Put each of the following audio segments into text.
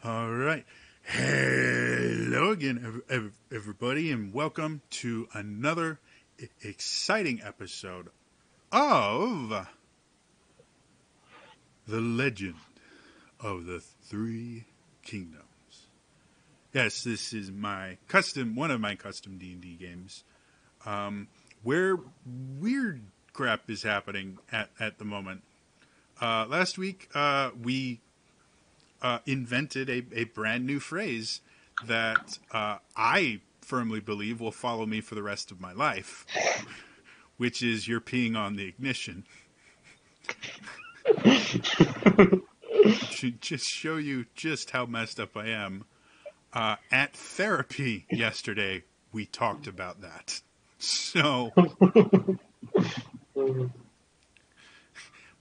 All right. Hello again, everybody, and welcome to another exciting episode of The Legend of the Three Kingdoms. Yes, this is one of my custom D&D games, where weird crap is happening at the moment. Last week, we invented a brand new phrase that I firmly believe will follow me for the rest of my life, which is "you're peeing on the ignition." To just show you just how messed up I am. At therapy yesterday, we talked about that. So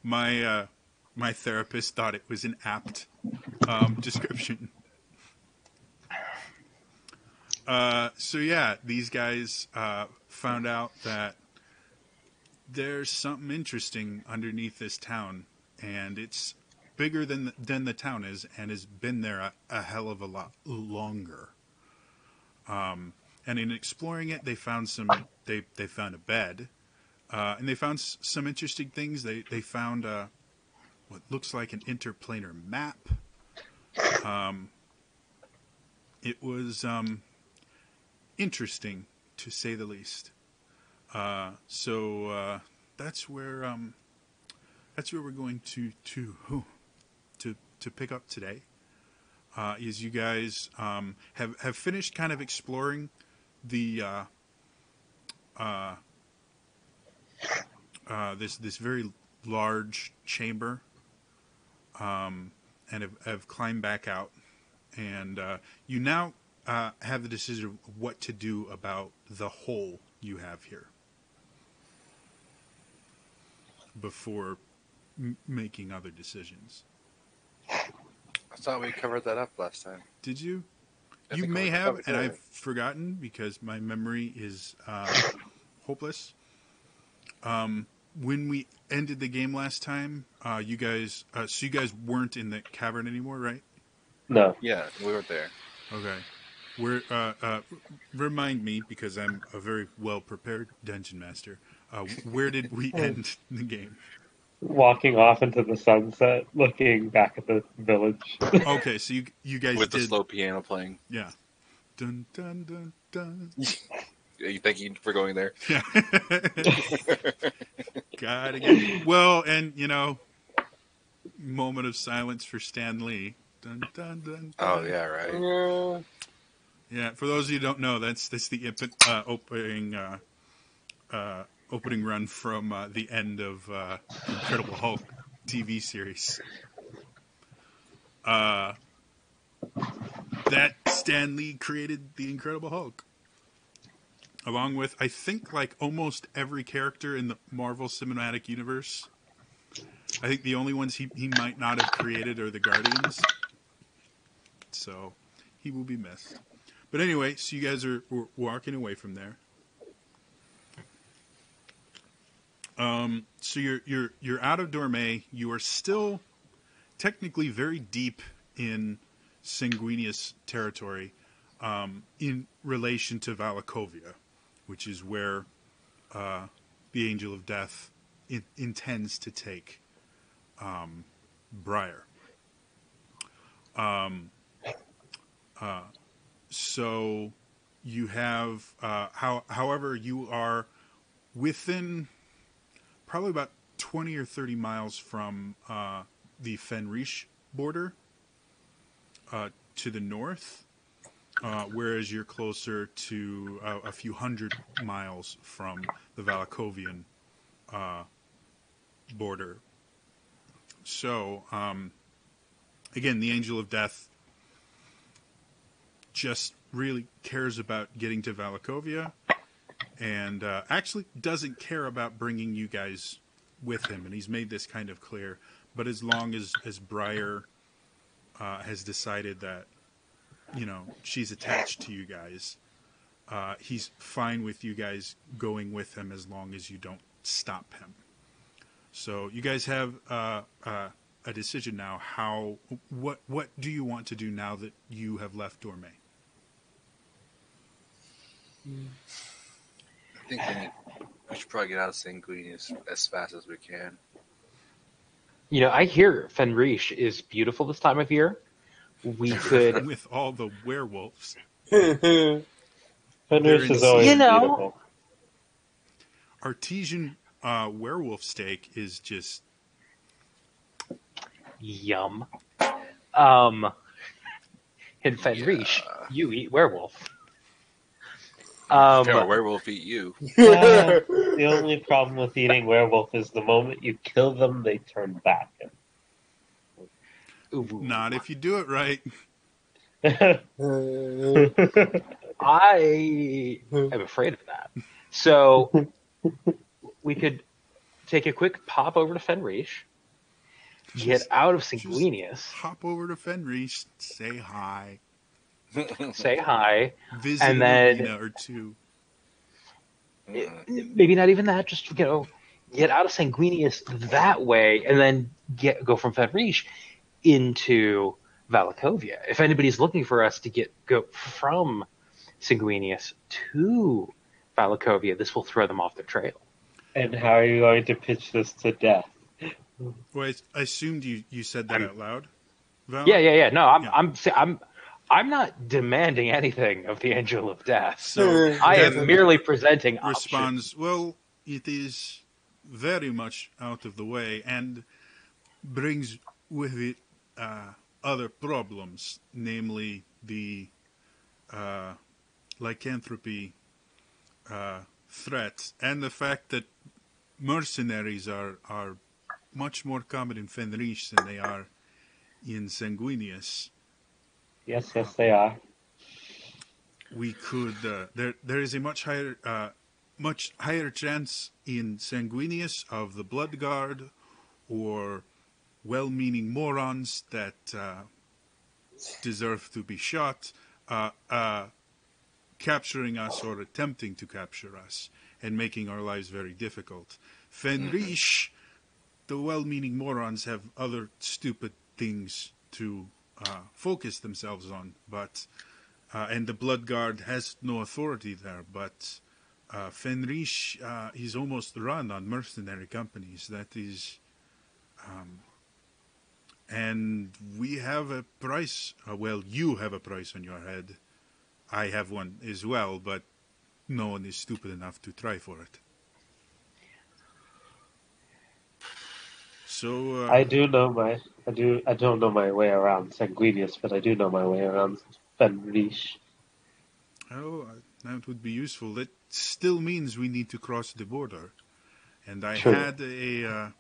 my therapist thought it was an apt description. So yeah, these guys found out that there's something interesting underneath this town, and it's bigger than the town is, and has been there a hell of a lot longer. And in exploring it, they found they found a bed, and they found some interesting things. They found what looks like an interplanar map. It was interesting, to say the least. So that's where we're going to pick up today. Is you guys have finished kind of exploring the this very large chamber, and have climbed back out, and you now have the decision of what to do about the hole you have here before making other decisions. I thought we covered that up last time. Did you? I You think may we have, probably and did. I've forgotten because my memory is hopeless. When we ended the game last time, you guys weren't in the cavern anymore, right? No. Yeah, we were there. Okay. Where remind me, because I'm a very well prepared dungeon master. Where did we end the game? Walking off into the sunset, looking back at the village. Okay, so you guys With the did, slow piano playing. yeah. Dun dun dun dun. Thank you for going there. Yeah. God again. Well, and moment of silence for Stan Lee. Dun dun dun dun. Oh yeah, right. Yeah, for those of you who don't know, that's the opening run from the end of Incredible Hulk TV series. That Stan Lee created the Incredible Hulk, along with I think like almost every character in the Marvel Cinematic Universe. I think the only ones he might not have created are the Guardians. So he will be missed. But anyway, so you guys are walking away from there. So you're out of Dorme. You are still technically very deep in Sanguinius territory, in relation to Valakovia, which is where the Angel of Death intends to take Briar. So you have, however, you are within probably about 20 or 30 miles from the Fenrish border to the north, whereas you're closer to a few hundred miles from the Valakovian border. So, again, the Angel of Death just really cares about getting to Valakovia, and actually doesn't care about bringing you guys with him, and he's made this kind of clear. But as long as Briar has decided that, she's attached to you guys, he's fine with you guys going with him as long as you don't stop him. So you guys have a a decision now. What do you want to do now that you have left Dorme? I think we should probably get out of Sanguine as fast as we can. I hear Fenrish is beautiful this time of year. We could, With all the werewolves. Fenris is insane. always You know- beautiful. Artesian werewolf steak is just yum. In Fenrish, you eat werewolf. Yeah, werewolf eat you. The only problem with eating werewolf is the moment you kill them, they turn back. Ooh. not if you do it right. I am afraid of that. So we could take a quick pop over to Fenrish, get Just- out of just Sanguinius, Hop over to Fenris, say hi, say hi, visit And an then- arena or two. maybe not even that, just get out of Sanguinius that way, and then go from Fenrish into Valakovia. If anybody's looking for us to go from Sanguinius to Valakovia, this will throw them off the trail. And how are you going to pitch this to death? Well, I assumed you said that out loud. Val? Yeah. No, Yeah. I'm not demanding anything of the Angel of Death. So I Death am merely presenting responds, well, it is very much out of the way and brings with it other problems, namely the lycanthropy threat and the fact that mercenaries are much more common in Fenris than they are in Sanguinius. Yes, they are. We could there is a much higher chance in Sanguinius of the Blood Guard or well-meaning morons that deserve to be shot capturing us or attempting to capture us and making our lives very difficult. Fenrish, the well-meaning morons have other stupid things to focus themselves on, but and the Blood Guard has no authority there, but Fenrish is almost run on mercenary companies. That is, and we have a price. Well, you have a price on your head. I have one as well, but no one is stupid enough to try for it. So I don't know my way around Sanguinius, but I do know my way around Fenris. oh, that would be useful. That still means we need to cross the border, and I True. had a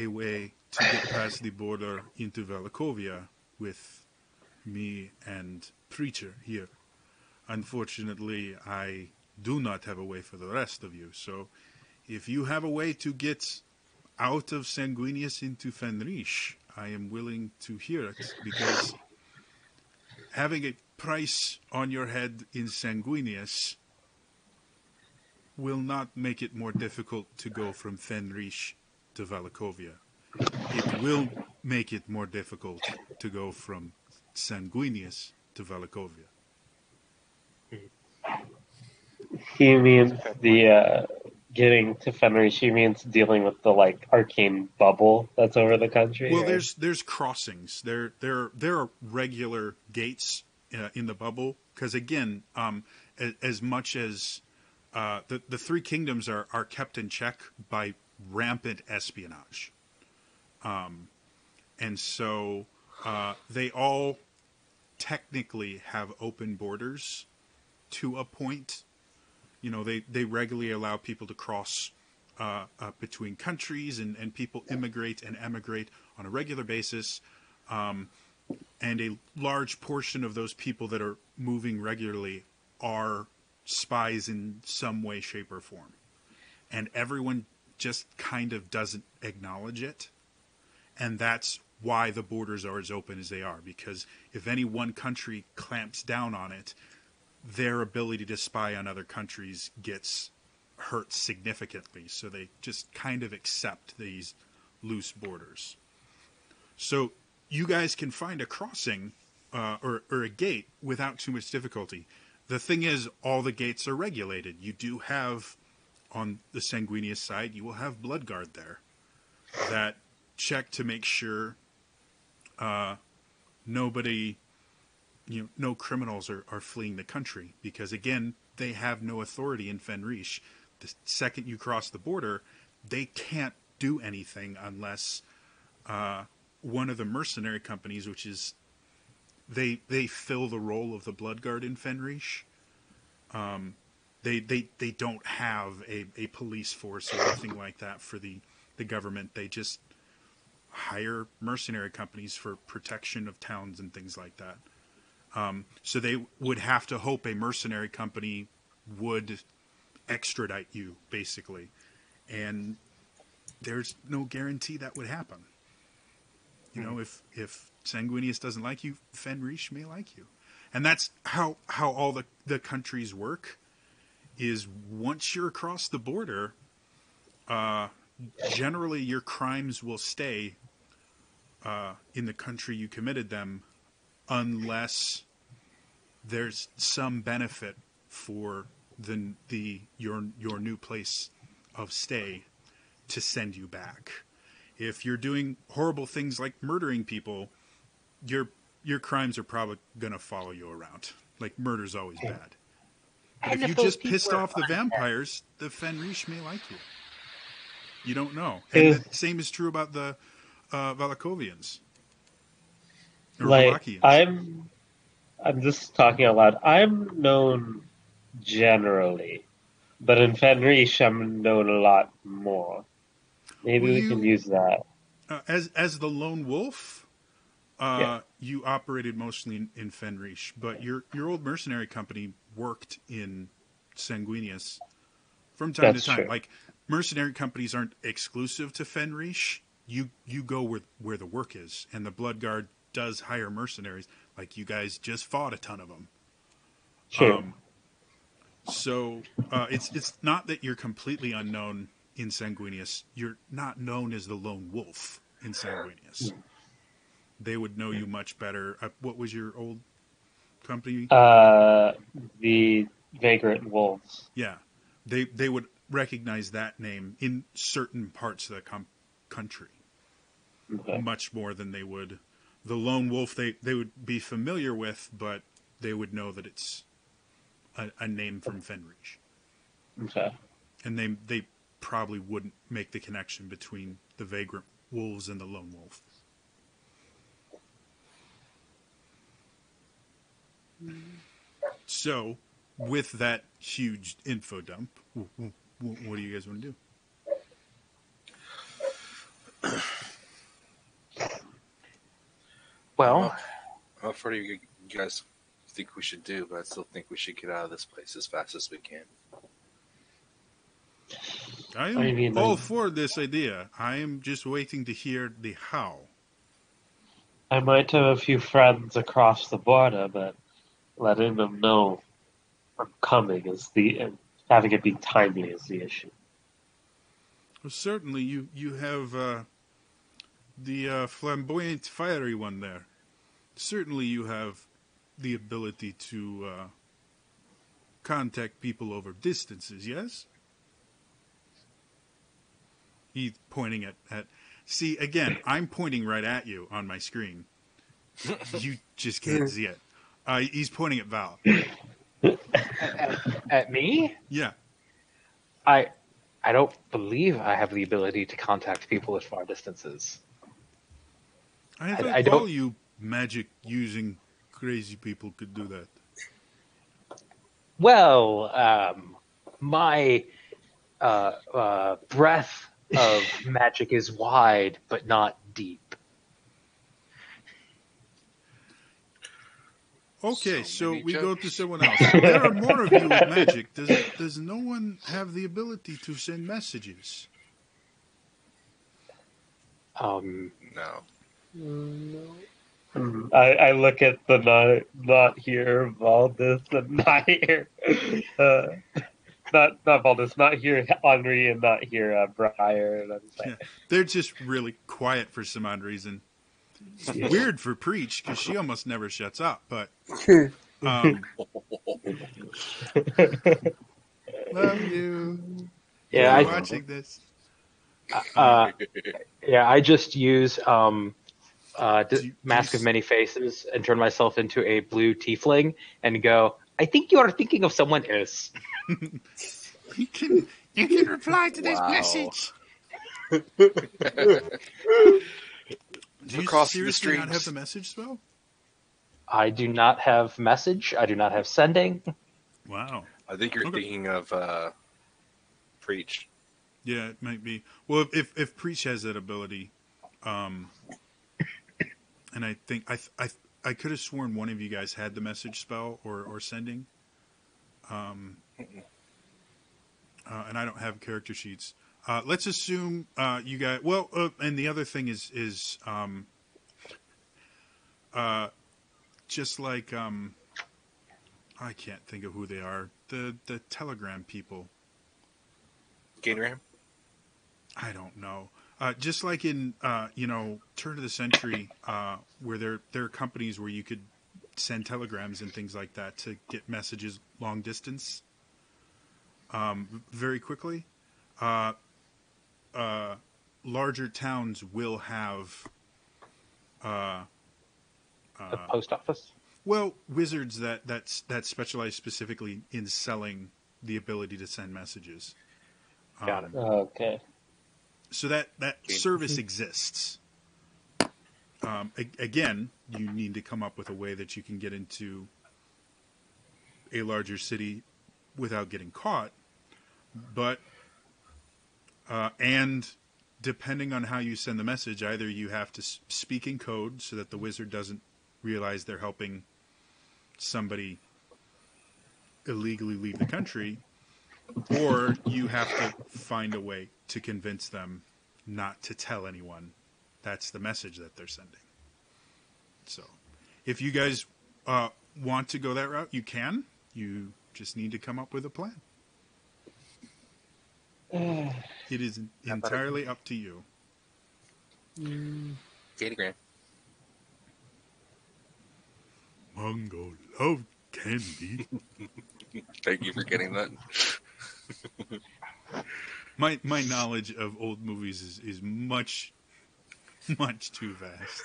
way to get past the border into Valakovia with me and Preacher here. Unfortunately, I do not have a way for the rest of you. So, if you have a way to get out of Sanguinius into Fenris, I am willing to hear it, because having a price on your head in Sanguinius will not make it more difficult to go from Fenris to Valakovia. It will make it more difficult to go from Sanguinius to Valakovia. He means the getting to Fenris. He means dealing with the arcane bubble that's over the country. Well, right? there's crossings. There are regular gates in the bubble, because again, as much as the three kingdoms are kept in check by rampant espionage, and so they all technically have open borders to a point. You know, they regularly allow people to cross between countries, and people immigrate and emigrate on a regular basis. And a large portion of those people that are moving regularly are spies in some way, shape, or form. And everyone just kind of doesn't acknowledge it. And that's why the borders are as open as they are. Because if any one country clamps down on it, their ability to spy on other countries gets hurt significantly. So they just kind of accept these loose borders. So you guys can find a crossing or a gate without too much difficulty. The thing is, all the gates are regulated. You do have, on the Sanguinius side, you will have Bloodguard there that check to make sure nobody, no criminals are fleeing the country. Because, again, they have no authority in Fenrish. The second you cross the border, they can't do anything unless one of the mercenary companies, which is they fill the role of the Bloodguard in Fenrish. They don't have a police force or anything like that for the government. They just hire mercenary companies for protection of towns and things like that. So they would have to hope a mercenary company would extradite you, basically. And there's no guarantee that would happen. If Sanguinius doesn't like you, Fenrish may like you. And that's how all the countries work, is once you're across the border, generally your crimes will stay in the country you committed them, unless there's some benefit for your new place of stay to send you back. If you're doing horrible things like murdering people, your crimes are probably going to follow you around. Like, murder's always bad. But if you just pissed off the vampires, the Fenrish may like you. You don't know. And the same is true about the Valakovians. Or Valakians. I'm just talking out loud. I'm known generally, but in Fenrish I'm known a lot more. Maybe we can use that. As the lone wolf, you operated mostly in Fenrish, but your old mercenary company worked in Sanguinius from time to time. True. Like, mercenary companies aren't exclusive to Fenrish. You go where the work is, and the Bloodguard does hire mercenaries. Like, you guys just fought a ton of them. Sure. So it's not that you're completely unknown in Sanguinius. You're not known as the lone wolf in Sanguinius. They would know you much better. What was your old company? The Vagrant Wolves. Yeah. They would recognize that name in certain parts of the country. Okay. Much more than they would. The lone wolf they would be familiar with, but they would know that it's a name from Fenrish. Okay. And they probably wouldn't make the connection between the Vagrant Wolves and the lone wolf. So, with that huge info dump, what do you guys want to do? Well, what do you guys think we should do? But I still think we should get out of this place as fast as we can. I am all for this idea. I am just waiting to hear the how. I might have a few friends across the border, but letting them know I'm coming and having it be timely is the issue. Well, certainly you have the flamboyant, fiery one there. Certainly you have the ability to contact people over distances, yes? He's pointing at... See, again, I'm pointing right at you on my screen. You just can't see it. He's pointing at Val. At me? Yeah. I don't believe I have the ability to contact people at far distances. I thought all you magic-using crazy people could do that. Well, my breadth of magic is wide, but not deep. Okay, so we go to someone else. There are more of you with magic. Does no one have the ability to send messages? No. I look at the not here, Valdis, and not here. not Baldus, not here Henri, and not here Briar. And I'm just like, Yeah, they're just really quiet for some odd reason. It's weird for Preach because she almost never shuts up. But love you. Yeah, You're watching this. yeah. I just use Do Mask you of Many Faces and turn myself into a blue tiefling and go. I think you are thinking of someone else. You can reply to this Wow. message. Do you Crossing the seriously not have streams. the message spell? I do not have message. I do not have sending. Wow. I think you're Okay. thinking of Preach. Yeah, it might be. Well, if Preach has that ability, and I think I could have sworn one of you guys had the message spell or sending, and I don't have character sheets. Let's assume you guys. Well, and the other thing is just like I can't think of who they are. The Telegram people. Gainram? I don't know. Just like in turn of the century, where there are companies where you could send telegrams and things like that to get messages long distance very quickly. Larger towns will have The post office. wizards that specialize specifically in selling the ability to send messages. Got it. okay. So that service exists. Again, you need to come up with a way that you can get into a larger city without getting caught. But and depending on how you send the message, either you have to speak in code so that the wizard doesn't realize they're helping somebody illegally leave the country, or you have to find a way to convince them not to tell anyone that's the message that they're sending. So, if you guys want to go that route, you can. You just need to come up with a plan. It is entirely up to you. Gainram. Mongo love candy. Thank you for getting that. My knowledge of old movies is much too vast.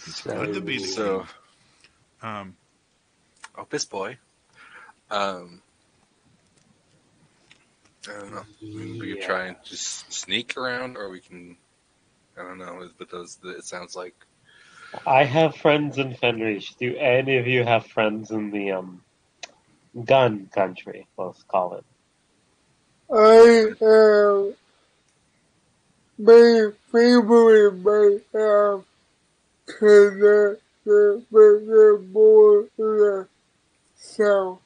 It's good to be the So, king. this boy. I don't know. We could try and just sneak around, or we can. I don't know. But it sounds like I have friends in Fenris. Do any of you have friends in the gun country? Let's call it. I have my favorite might have the more the south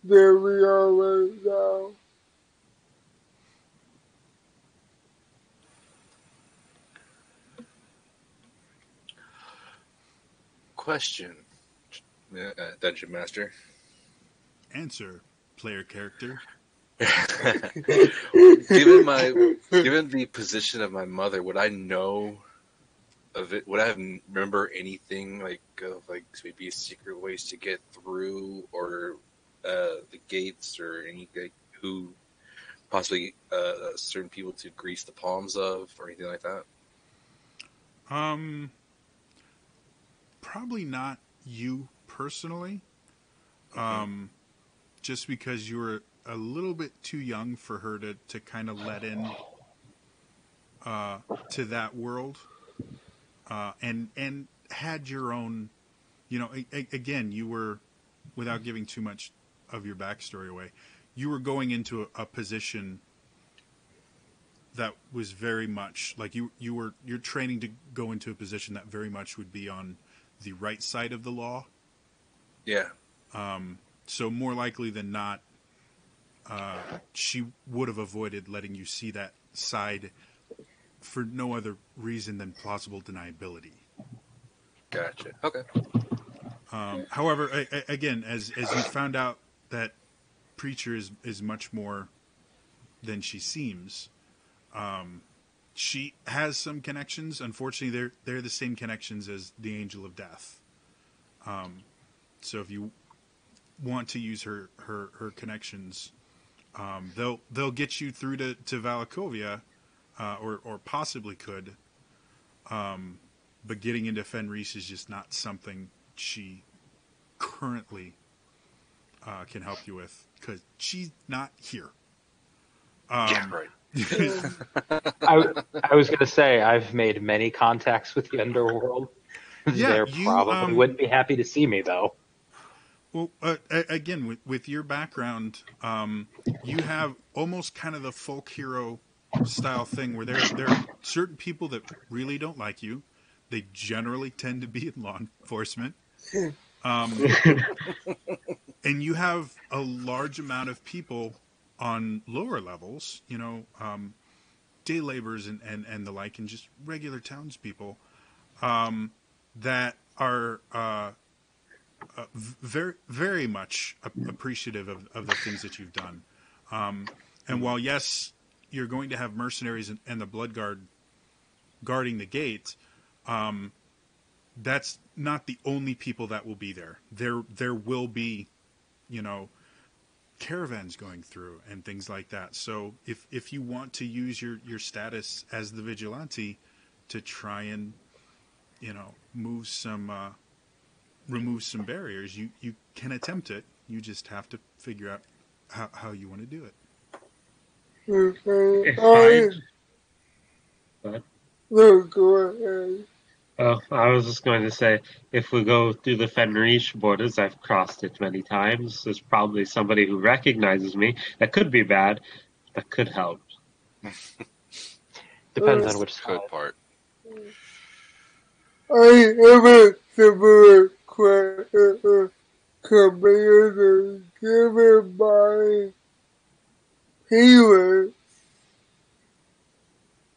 than we are right now. question, Dungeon Master. Answer, player character. given the position of my mother, would I know of it? Would I remember anything like maybe secret ways to get through, or the gates, or anything who possibly certain people to grease the palms of, or anything like that? Probably not you personally. Just because you were a little bit too young for her to kind of let in to that world, and had your own, again, you were, without giving too much of your backstory away, you were going into a position that was very much like you're training to go into a position that very much would be on the right side of the law. Yeah. So more likely than not, she would have avoided letting you see that side for no other reason than plausible deniability. Gotcha. Okay. However, again, as you found out that Preacher is much more than she seems. She has some connections. Unfortunately, they're the same connections as the Angel of Death. So if you want to use her connections, they'll get you through to Valakovia, or possibly could. But getting into Fenris is just not something she currently can help you with, because she's not here. Yeah, right. I was going to say, I've made many contacts with the underworld. Yeah, They probably wouldn't be happy to see me, though. Well, again, with your background, you have almost kind of the folk hero style thing where there are certain people that really don't like you. They generally tend to be in law enforcement. And you have a large amount of people on lower levels, day laborers and the like, and just regular townspeople, that are very, very much appreciative of the things that you've done. And while, yes, you're going to have mercenaries and the Blood Guard guarding the gate, that's not the only people that will be there. There will be, caravans going through and things like that. So if you want to use your status as the vigilante to try and, remove some barriers, you can attempt it. You just have to figure out how you want to do it. No, go ahead. Oh, I was just going to say, if we go through the Fenris borders, I've crossed it many times. There's probably somebody who recognizes me. That could be bad. That could help. Depends on which side. Good part. I have a similar commander given by healers.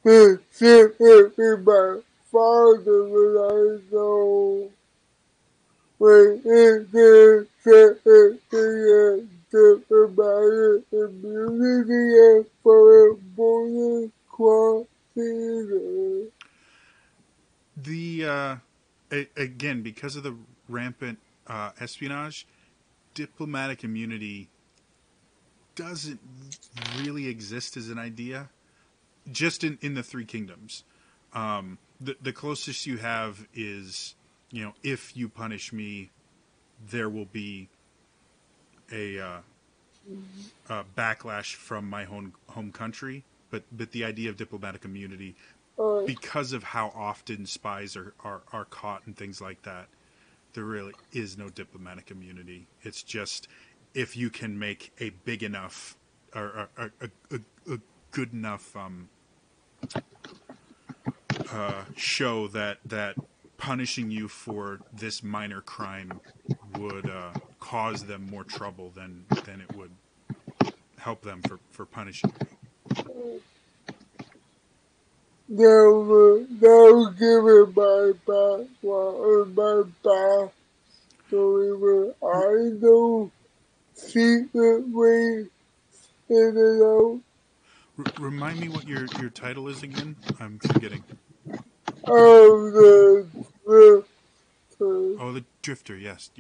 Specifically my father when I know when it is the diplomatic immunity for a border crossing. The again, because of the rampant espionage, diplomatic immunity doesn't really exist as an idea. Just in the Three Kingdoms, the closest you have is, if you punish me, there will be a backlash from my home country. But the idea of diplomatic immunity, because of how often spies are caught and things like that, there really is no diplomatic immunity. It's just if you can make a big enough or a good enough show that punishing you for this minor crime would cause them more trouble than it would help them for punishing you. Now given my background, my backstory where I know secretly in and out. Remind me what your title is again? I'm forgetting. The Drifter. Oh, the Drifter. Yes.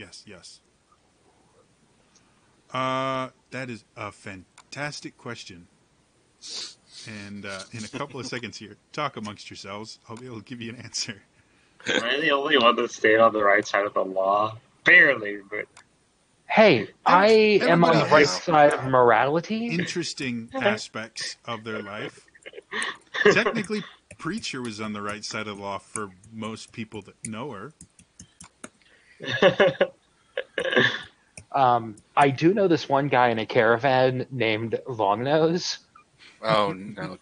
That is a fantastic question. And in a couple of seconds here, talk amongst yourselves. I'll be able to give you an answer. Am I the only one that stayed on the right side of the law? Barely, but... Hey, I am on the everybody right has side of morality. Interesting aspects of their life. Technically, Preacher was on the right side of the law for most people that know her. I do know this one guy in a caravan named Longnose. Oh no!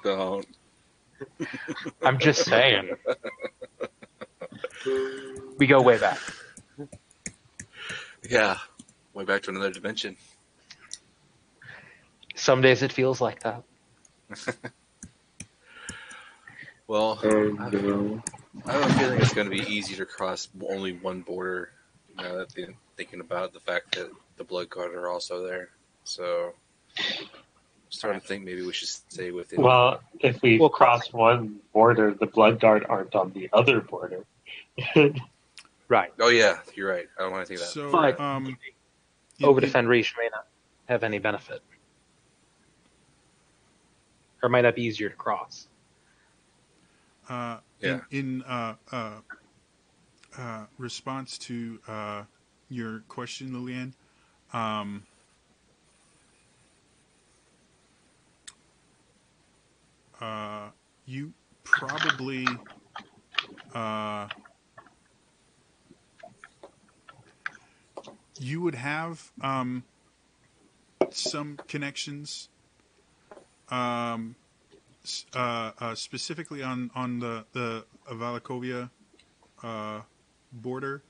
Don't. I'm just saying. We go way back. Yeah, way back to another dimension. Some days it feels like that. Well, no. I have a feeling it's going to be easy to cross only one border Now that thinking about the fact that the Blood Guard are also there, so starting to think maybe we should stay within. Well, if we Well, cross one border, the Blood Guard aren't on the other border. Right. Oh yeah, you're right. I don't want to think of that. So, But- Over to it- Fenris may not have any benefit. Or might not be easier to cross. Yeah. In response to your question, Lilian, you probably you would have some connections, specifically on the Valakovia border.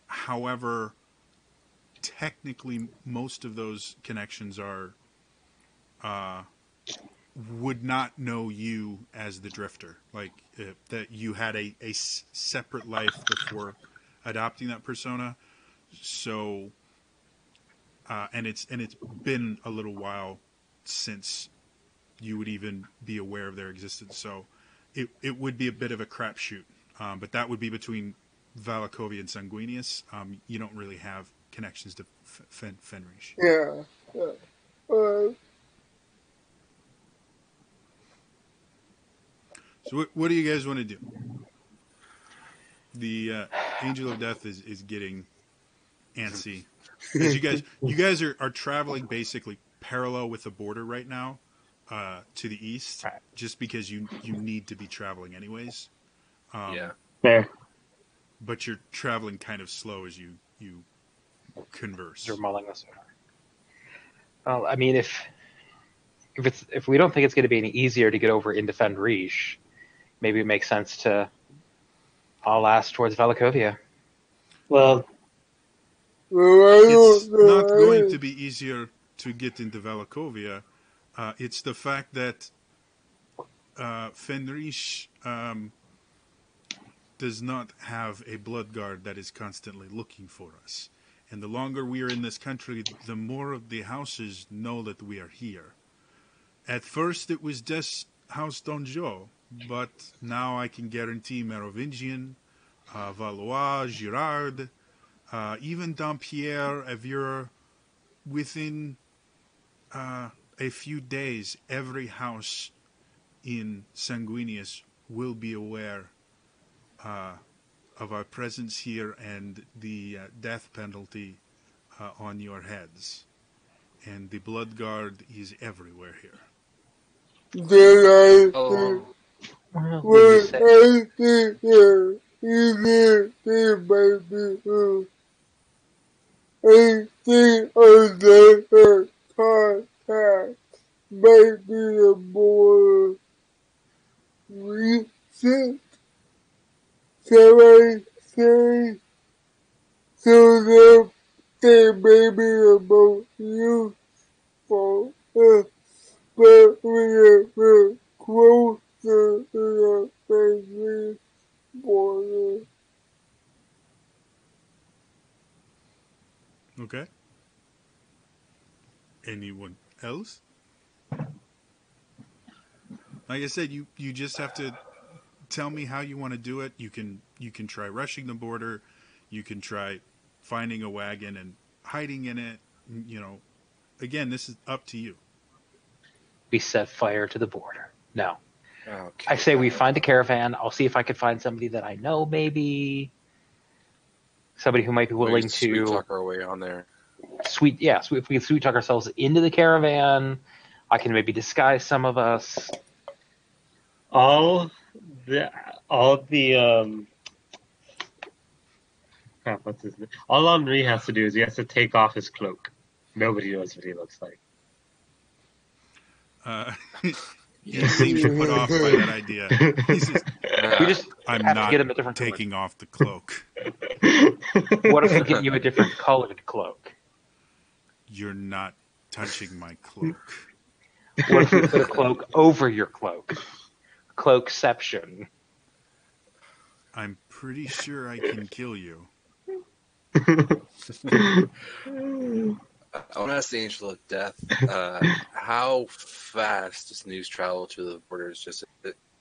However, technically, most of those connections are would not know you as the Drifter, like that you had a separate life before adopting that persona. So, and it's been a little while since you would even be aware of their existence. So, it would be a bit of a crapshoot. But that would be between Valakovia and Sanguinius. You don't really have connections to Fenris. Yeah. So what do you guys want to do? The Angel of Death is getting antsy. As you guys are traveling basically parallel with the border right now, to the east, Right. just because you need to be traveling anyways. Yeah. There. But you're traveling kind of slow as you converse. You're mulling this over. Well, I mean, if we don't think it's going to be any easier to get over into Fenris, maybe it makes sense to all ass towards Valakovia. Well, It's not going to be easier to get into Valakovia. It's the fact that Fenris does not have a blood guard that is constantly looking for us. And the longer we are in this country, the more of the houses know that we are here. At first, it was just House Donjo, but now I can guarantee Merovingian, Valois, Girard, even Dampierre, if you're within a few days, every house in Sanguinius will be aware of our presence here and the death penalty on your heads. And the blood guard is everywhere here. Did I Oh, Well, when I see her, you can baby, I think of the contact, maybe a more recent, shall I say, so the thing maybe about useful, but we're closer to the family border. Okay? Anyone else? Like I said, you just have to tell me how you want to do it. You can try rushing the border. You can try finding a wagon and hiding in it. You know, again, this is up to you. we set fire to the border. No. okay. I say we find a caravan. I'll see if I can find somebody that I know, maybe. Somebody who might be willing Sweet to talk our way on there. if we can sweet talk ourselves into the caravan. I can maybe disguise some of us. all the crap, what's his name? All Henri has to do is he has to take off his cloak. Nobody knows what he looks like. He seems put off by that idea. He says, We just I'm have not to get him a different taking off the cloak. color. What if we get you a different colored cloak? You're not touching my cloak. What if we put a cloak over your cloak? Cloakception. I'm pretty sure I can kill you. I want to ask the Angel of Death, how fast does news travel to the borders? Just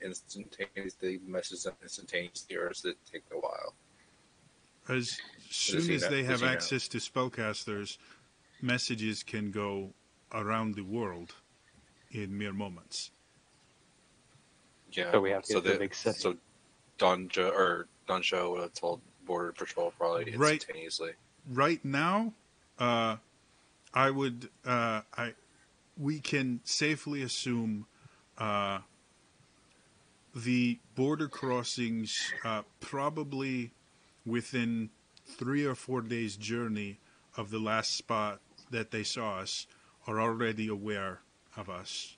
instantaneously, message them instantaneously, or does it take a while? As soon he as know? they Does have he know? access to spellcasters, messages can go around the world in mere moments. Yeah. So we have to get to the big city. So Donjo would have told Border Patrol probably Right. instantaneously. Right now, we can safely assume the border crossings, probably within 3 or 4 days' journey of the last spot that they saw us, are already aware of us.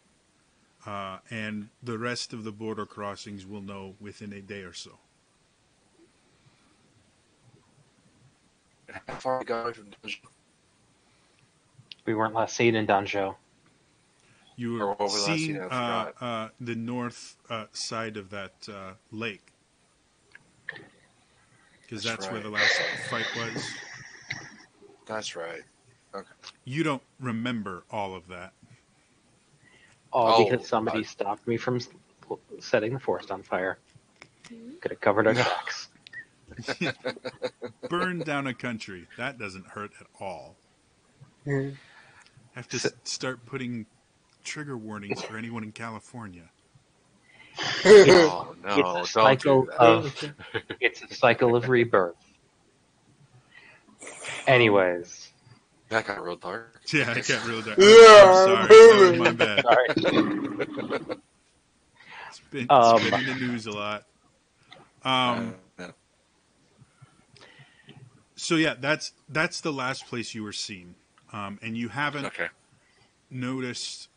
And the rest of the border crossings will know within a day or so. How far are we going from Donjo? We weren't last seen in Danjo. You Or were what was the last seeing scene? I forgot. the north side of that lake. Because that's where right. the last fight was. That's right. Okay. You don't remember all of that. All because somebody stopped me from setting the forest on fire. Could have covered our tracks. Burn down a country. That doesn't hurt at all. Have to start putting trigger warnings for anyone in California. Oh no! It's a Don't cycle do that. of it's a cycle of rebirth. Anyways, That got real dark. Yeah, I got real dark. Yeah, I'm sorry. That was my bad. sorry. It's been in the news a lot. Yeah. So yeah, that's the last place you were seen, and you haven't Okay. noticed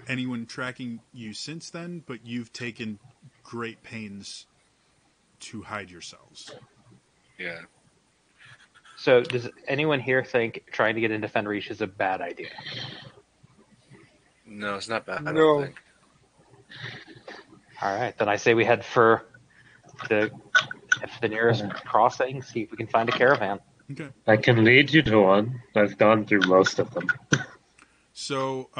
anyone tracking you since then. But you've taken great pains to hide yourselves. Yeah. So, does anyone here think trying to get into Fenris is a bad idea? No, it's not bad. I No. don't think. All right, then I say we head for the nearest crossing, see if we can find a caravan. Okay. I can lead you to one. I've gone through most of them. So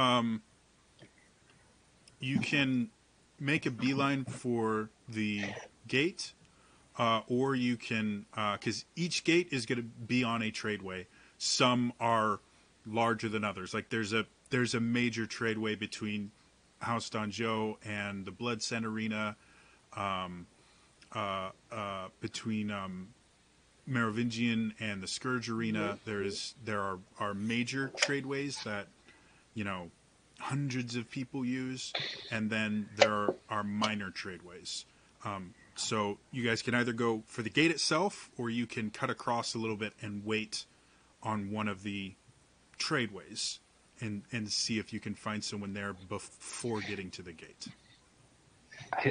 you can make a beeline for the gate, or you can, because each gate is going to be on a tradeway. Some are larger than others. Like there's a major tradeway between House Donjo and the Blood Scent Arena, between Merovingian and the Scourge Arena. There are major tradeways that hundreds of people use, and then there are minor tradeways. So you guys can either go for the gate itself, or you can cut across a little bit and wait on one of the tradeways and see if you can find someone there before getting to the gate.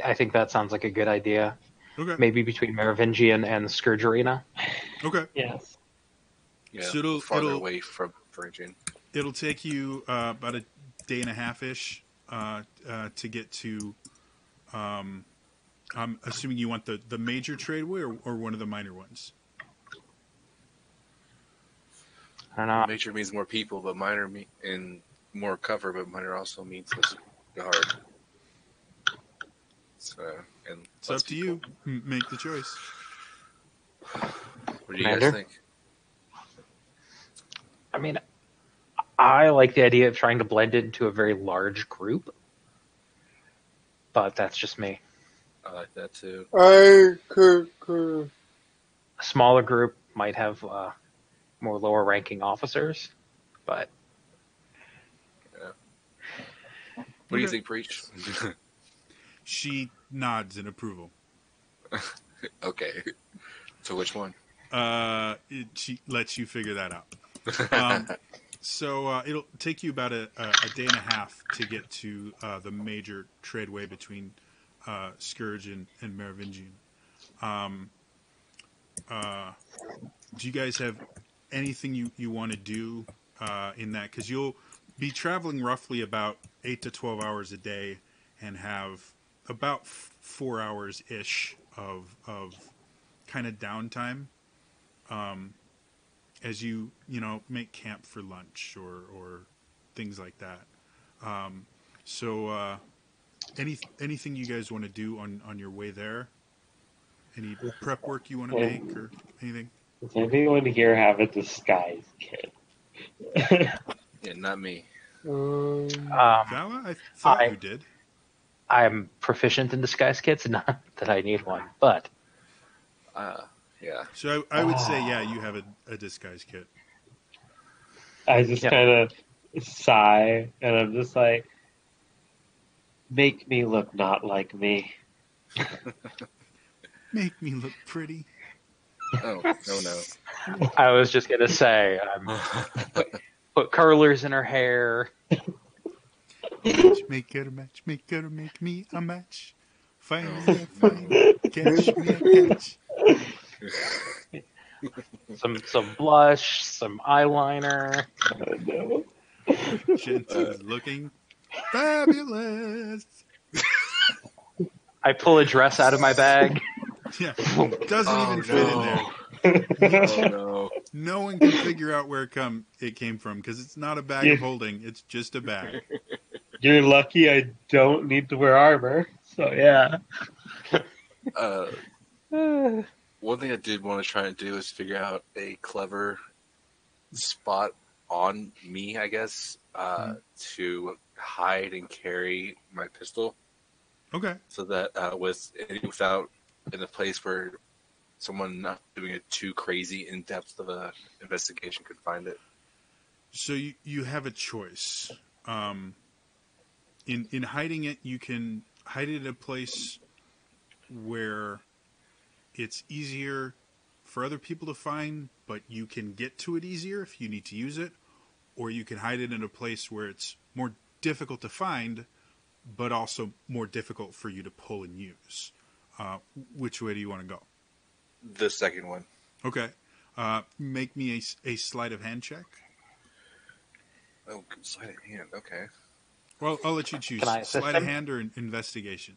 I think that sounds like a good idea. Okay. Maybe between Merovingian and Scourge Arena. Okay. Yes. Yeah. So farther away from Virgin. It'll take you about a day and a half ish to get to. I'm assuming you want the major tradeway or one of the minor ones. I don't know. Major means more people, but minor and more cover, but minor also means less hard. So, and It's up to you. Make the choice. What do you guys Commander? think? I mean, I like the idea of trying to blend it into a very large group, but that's just me. I like that too. I could. A smaller group might have more lower-ranking officers, but What do you think, Preach? She nods in approval. Okay. So which one? She lets you figure that out. So it'll take you about a day and a half to get to the major tradeway between Scourge and Merovingian. Do you guys have anything you want to do in that? Because you'll be traveling roughly about 8 to 12 hours a day and have about 4 hours ish of kind of downtime. as you make camp for lunch or things like that. So anything you guys want to do on your way there? Any prep work you want to make or anything? Does anyone here have a disguise kit? Yeah, not me. Vala, I thought you did. I'm proficient in disguise kits, not that I need one, but Yeah. So I would say, yeah, you have a disguise kit. I just Yep. kind of sigh, and I'm just like, make me look not like me. Make me look pretty. Oh, no. I was just gonna say, put curlers in her hair. Match, make it a match, make it a make me a match. Find me a find, catch me a catch. Some blush, some eyeliner. No. Gentee's looking fabulous. I pull a dress out of my bag. Yeah, doesn't even fit in there. Oh, no. No one can figure out where it came from because it's not a bag of holding. It's just a bag. You're lucky I don't need to wear armor. So yeah. One thing I did want to try and do is figure out a clever spot on me, I guess, to hide and carry my pistol, Okay. so that without in a place where someone not doing it too crazy in depth of a investigation could find it. So you have a choice. In hiding it, you can hide it in a place where it's easier for other people to find, but you can get to it easier if you need to use it, or you can hide it in a place where it's more difficult to find, but also more difficult for you to pull and use. Which way do you want to go? The second one. Okay. Make me a sleight of hand check. Oh, sleight of hand. Okay. Well, I'll let you choose. Can I assist Sleight of him? hand or investigation.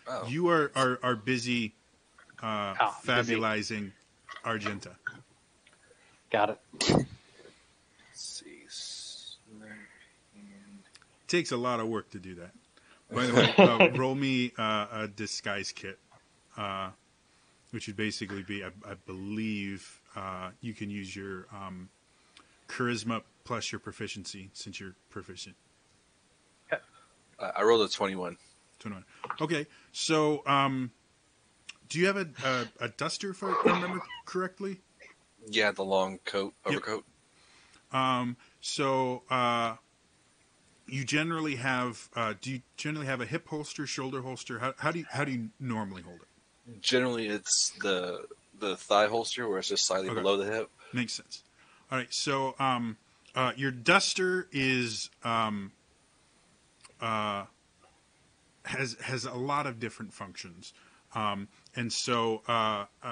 Oh. You are busy busy. fabulizing Argenta. Got it. Let's see. Sleight of hand. Takes a lot of work to do that. By the way, roll me a disguise kit, which would basically be, I believe, you can use your charisma plus your proficiency since you're proficient. I rolled a 21. 21. Okay, so do you have a duster, if I remember correctly? Yeah, the long coat, Yep. overcoat. So you generally have do you generally have a hip holster, shoulder holster? How do you normally hold it? Generally, it's the thigh holster where it's just slightly Okay. below the hip. Makes sense. All right, so your duster is has a lot of different functions, and so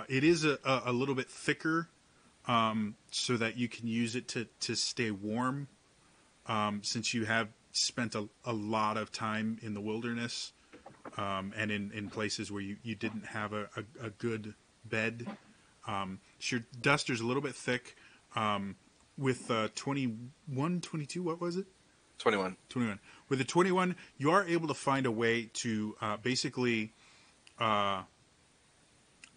it is a little bit thicker, so that you can use it to stay warm, since you have spent a lot of time in the wilderness, and in places where you didn't have a good bed. So your duster's a little bit thick. With 21, 22, what was it? 21. 21. With the 21, you are able to find a way to basically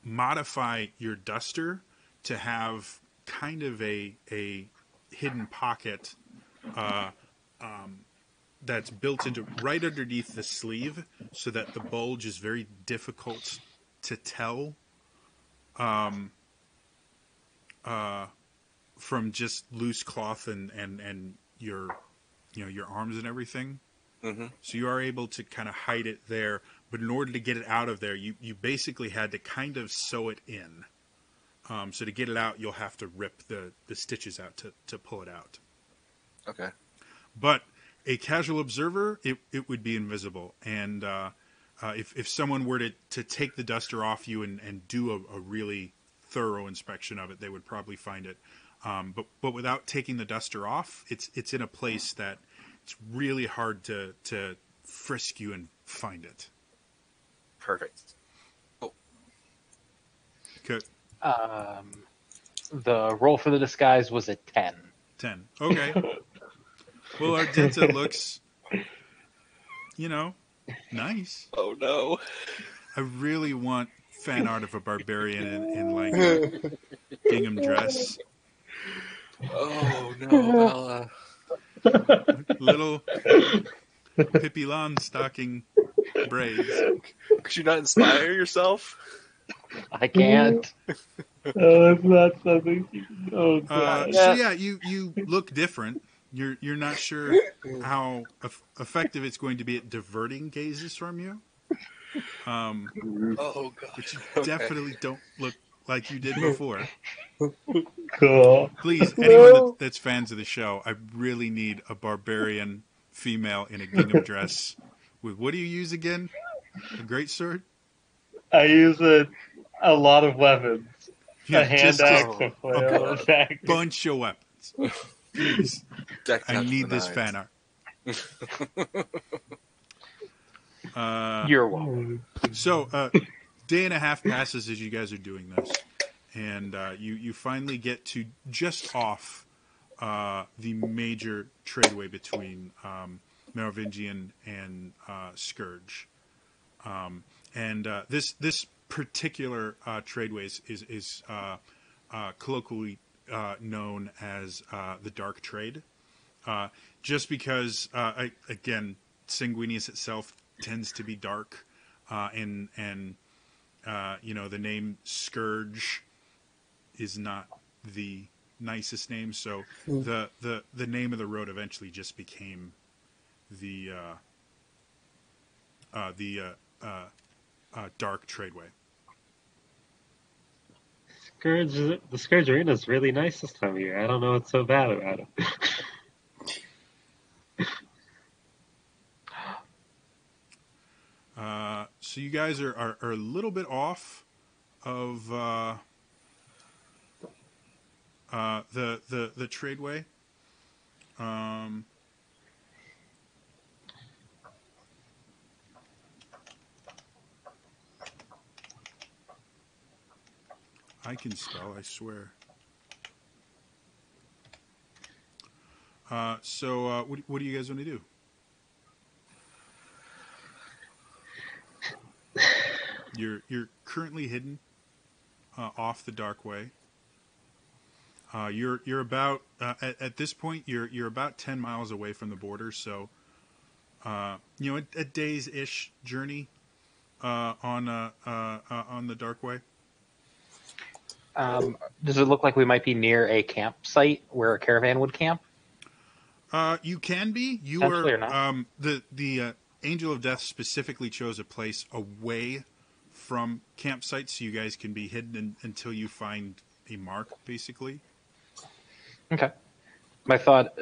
modify your duster to have kind of a hidden pocket that's built into right underneath the sleeve, so that the bulge is very difficult to tell from just loose cloth and your your arms and everything. Mm-hmm. So you are able to kind of hide it there, but in order to get it out of there, you basically had to kind of sew it in. So to get it out, you'll have to rip the stitches out to pull it out. Okay. But a casual observer, it would be invisible. And if someone were to take the duster off you and do a really thorough inspection of it, they would probably find it. But without taking the duster off, it's in a place that it's really hard to frisk you and find it. Perfect. Okay. The roll for the disguise was a 10. 10. Okay. Well, Ardenta looks, nice. Oh no. I really want fan art of a barbarian in like a gingham dress. Oh no, Bella. Little Pippi Longstocking braids. Could you not inspire yourself? I can't. Oh, that's not something. Oh god. So yeah, you look different. You're not sure how effective it's going to be at diverting gazes from you. Oh god. But you Okay. definitely don't look like you did before. Cool. Please, anyone that's fans of the show, I really need a barbarian female in a gingham dress with, what do you use again? A greatsword? I use a lot of weapons. Yeah, A hand just axe, a flail, a a dagger. bunch of weapons. Please, Decked I out to need the this nines. fan art. You're welcome. So, day and a half passes as you guys are doing this, and you finally get to just off the major tradeway between Merovingian and Scourge, and this particular tradeway is colloquially known as the Dark Trade, just because again, Sanguinius itself tends to be dark, and the name Scourge is not the nicest name, so the name of the road eventually just became the Dark Tradeway. The Scourge Arena is really nice this time of year. I don't know what's so bad about it. So you guys are a little bit off of the tradeway. I can spell, I swear. So what do you guys want to do? You're currently hidden off the Dark Way. You're about at this point you're about 10 miles away from the border, so a day's ish journey on the Dark Way. Does it look like we might be near a campsite where a caravan would camp? You can be. You Potentially are or not. the Angel of Death specifically chose a place away from campsites, so you guys can be hidden until you find a mark, basically. Okay. My thought,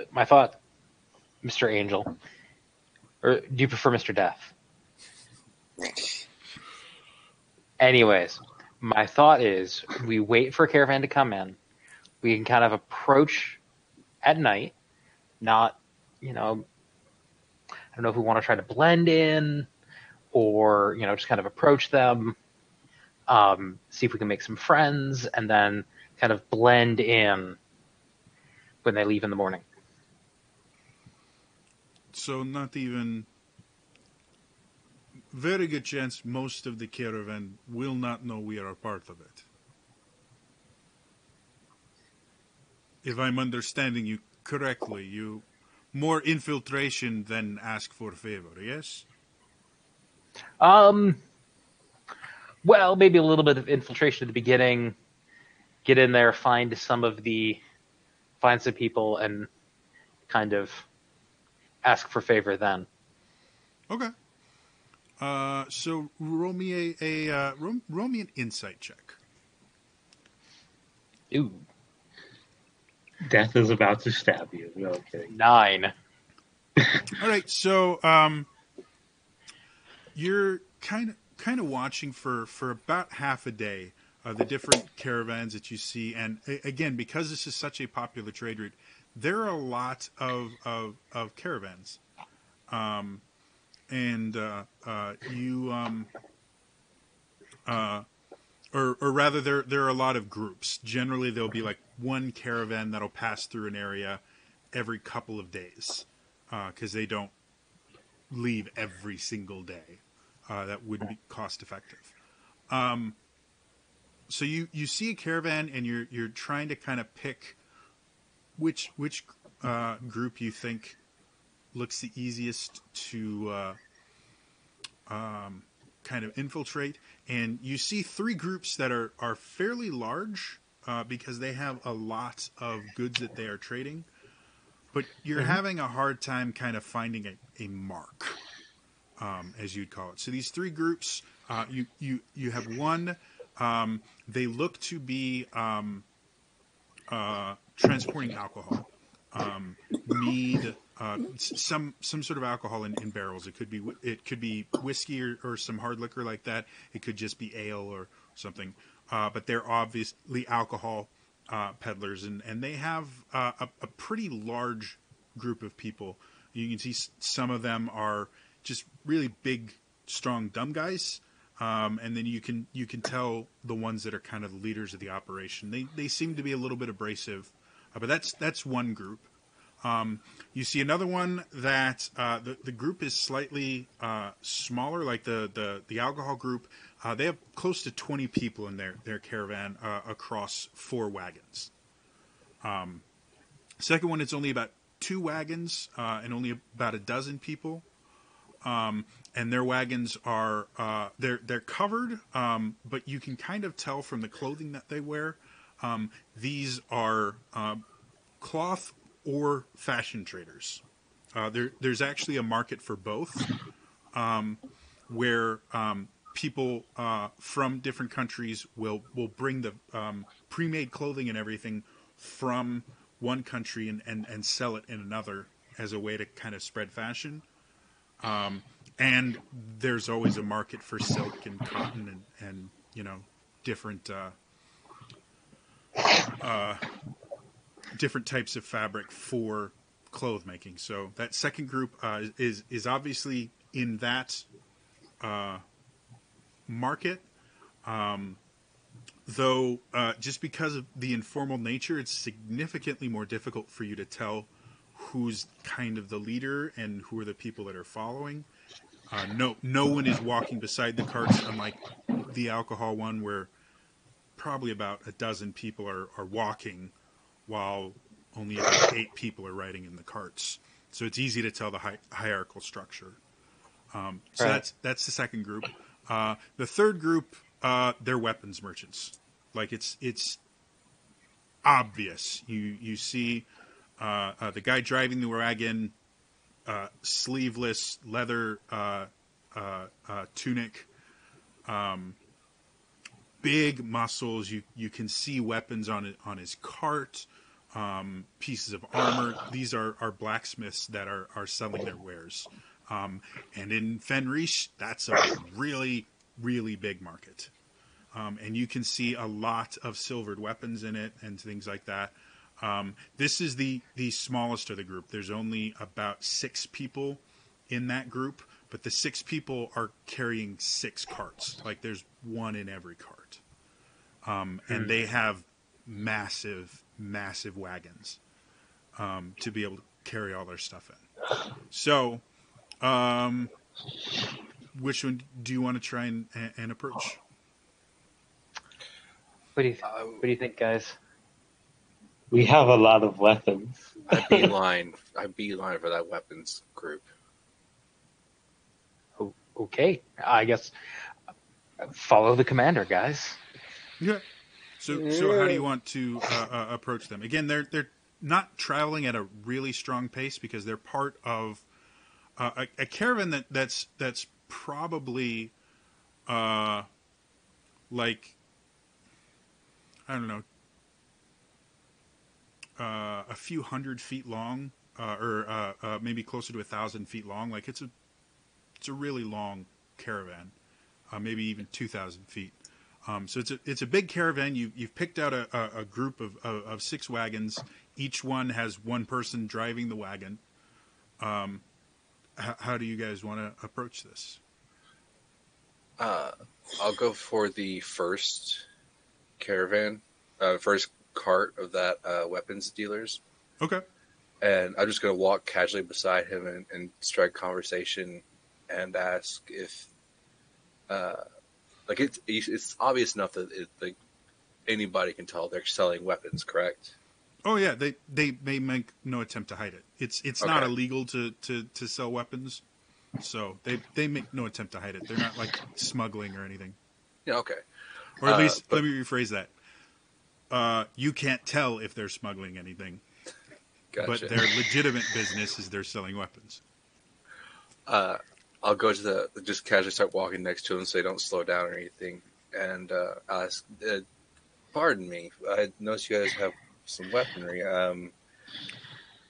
Mr. Angel, or do you prefer Mr. Death? Anyways, my thought is we wait for a caravan to come in. We can kind of approach at night, not, I don't know if we want to try to blend in or, just kind of approach them, see if we can make some friends, and then kind of blend in when they leave in the morning. So not even very good chance most of the caravan will not know we are a part of it. If I'm understanding you correctly, you more infiltration than ask for favor, yes? Well, maybe a little bit of infiltration at the beginning. Get in there, find some people, and kind of ask for favor then. Okay. So roll me roll me an insight check. Ooh, Death is about to stab you. No, I'm kidding. 9. All right, so you're kind of watching for about half a day the different caravans that you see, and again, because this is such a popular trade route, there are a lot of caravans, or rather, there are a lot of groups. Generally, there'll be like one caravan that'll pass through an area every couple of days, because they don't leave every single day. That wouldn't be cost effective. So you see a caravan, and you're trying to kind of pick which group you think looks the easiest to kind of infiltrate. And you see three groups that are fairly large because they have a lot of goods that they are trading. But you're having a hard time kind of finding a mark, as you'd call it. So these three groups, you have one. They look to be transporting alcohol, mead, some sort of alcohol in barrels. It could be whiskey or some hard liquor like that. It could just be ale or something. But they're obviously alcohol peddlers, and they have a pretty large group of people. You can see some of them are just really big, strong, dumb guys. And then you can tell the ones that are kind of the leaders of the operation. They seem to be a little bit abrasive, but that's one group. You see another one that the group is slightly smaller, like the alcohol group. They have close to 20 people in their caravan across 4 wagons. Second one, it's only about 2 wagons and only about a dozen people. And their wagons are they're covered, but you can kind of tell from the clothing that they wear. These are cloth or fashion traders. There's actually a market for both, where people from different countries will bring the pre-made clothing and everything from one country and sell it in another as a way to kind of spread fashion. And there's always a market for silk and cotton and different different types of fabric for cloth making. So that second group is obviously in that market, though just because of the informal nature, it's significantly more difficult for you to tell who's kind of the leader and who are the people that are following. No one is walking beside the carts, unlike the alcohol one, where probably about a dozen people are walking, while only about 8 people are riding in the carts. So it's easy to tell the hierarchical structure. So right. That's the second group. The third group, they're weapons merchants. Like it's obvious. You see the guy driving the wagon, sleeveless leather tunic, big muscles. You can see weapons on his cart, pieces of armor. These are blacksmiths that are selling their wares. And in Fenrish, that's a really, really big market. And you can see a lot of silvered weapons in it and things like that. This is the smallest of the group. There's only about 6 people in that group, but the 6 people are carrying 6 carts. Like there's one in every cart. And they have massive, massive wagons to be able to carry all their stuff in. So, which one do you want to try and approach? What do you think, guys? We have a lot of weapons. I beeline for that weapons group. Okay, I guess follow the commander, guys. Yeah. So how do you want to approach them? Again, they're not traveling at a really strong pace because they're part of a caravan that's probably like, I don't know, a few hundred feet long, or maybe closer to 1,000 feet long. Like it's a really long caravan, maybe even 2,000 feet. So it's a big caravan. You've picked out a group of 6 wagons. Each one has one person driving the wagon. How do you guys want to approach this? I'll go for the first caravan, first cart of that weapons dealers, Okay. and I'm just gonna walk casually beside him and strike conversation and ask if, like it's obvious enough that like anybody can tell they're selling weapons, correct? Oh yeah, they make no attempt to hide it. It's not Okay. illegal to sell weapons, so they make no attempt to hide it. They're not like smuggling or anything. Yeah, okay. Or at least But let me rephrase that. You can't tell if they're smuggling anything, gotcha. but their legitimate business is they're selling weapons. I'll go to just casually start walking next to him so they don't slow down or anything, and ask, pardon me, I noticed you guys have some weaponry. And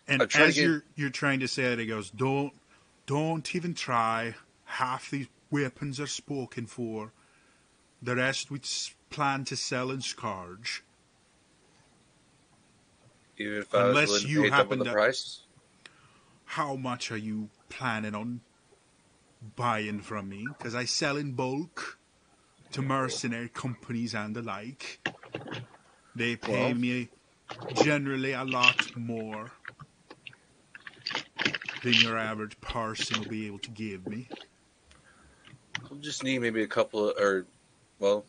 I'm trying as to you're trying to say it, he goes, Don't even try. Half these weapons are spoken for. The rest we plan to sell in Scourge. even if I was unless willing to you pay double happen the to- price. How much are you planning on buying from me? Because I sell in bulk to mercenary companies and the like. They pay Well- me generally a lot more than your average person will be able to give me. We'll just need maybe a couple of, or, well,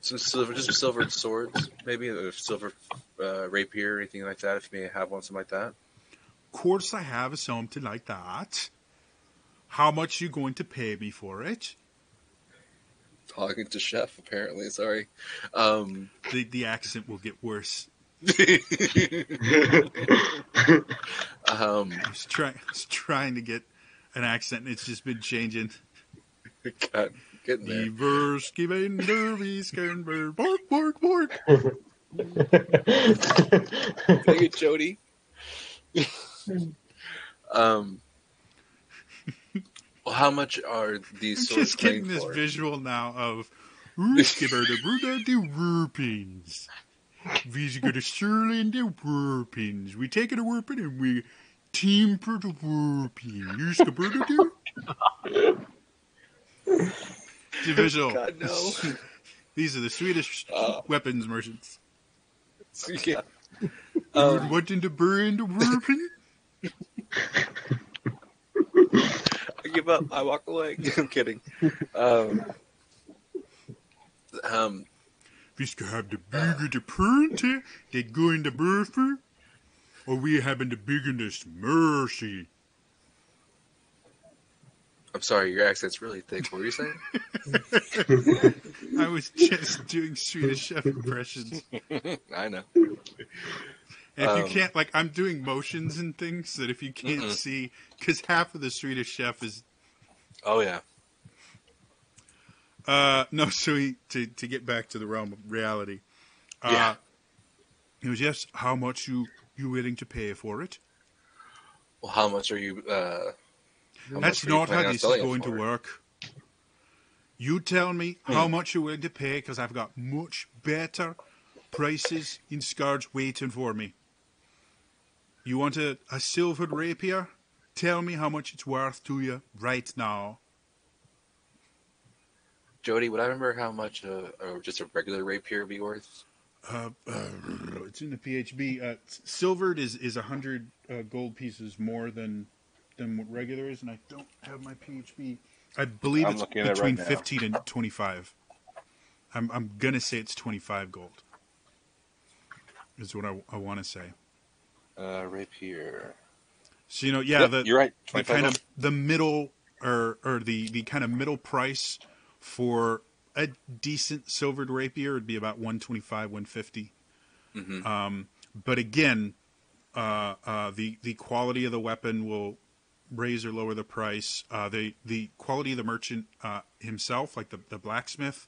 some silvered swords, maybe a silver rapier or anything like that. If you may have one, something like that. Of course I have something like that. How much you going to pay me for it? Talking to chef, apparently. Sorry. The accent will get worse. I was trying to get an accent, and it's just been changing. God, getting there. Bark, bark, bark. Dang it, Jody. Well, how much are these I'm swords just getting playing this for? visual now of the Wurpins. We's got a Sterling the Wurpins. We take it a Wurpin and we team for the Wurpin. You skibberda do? It's a visual. God, no. These are the Swedish weapons merchants. Yeah. You're wanting to burn the Wurpin? I give up. I walk away. I'm kidding. We ska have the bigger the purty that go in the burfer, or we having the biggest mercy. I'm sorry, your accent's really thick. What were you saying? I was just doing Swedish chef impressions. I know. And if you can't, like, I'm doing motions and things that if you can't see, because half of the Swedish chef is. Oh, yeah. No, so to get back to the realm of reality. Yeah. It was, yes, how much you willing to pay for it? Well, how much are you... how That's much are you not how planning on this is selling it going to for? work. You tell me how much you're willing to pay, because I've got much better prices in Scourge waiting for me. You want a silvered rapier? Tell me how much it's worth to you right now. Jody, would I remember how much just a regular rapier would be worth? It's in the PHB. Silvered is 100 gold pieces more than what regular is, and I don't have my PHB. I believe I'm it's looking at it between right now. 15 and 25. I'm gonna say it's 25 gold. Is what I want to say. Rapier. So yeah, Yep, you're right. the 25 kind gold. of the middle or the kind of middle price for a decent silvered rapier would be about 125, 150. But again, the quality of the weapon will raise or lower the price. The quality of the merchant himself, like the blacksmith,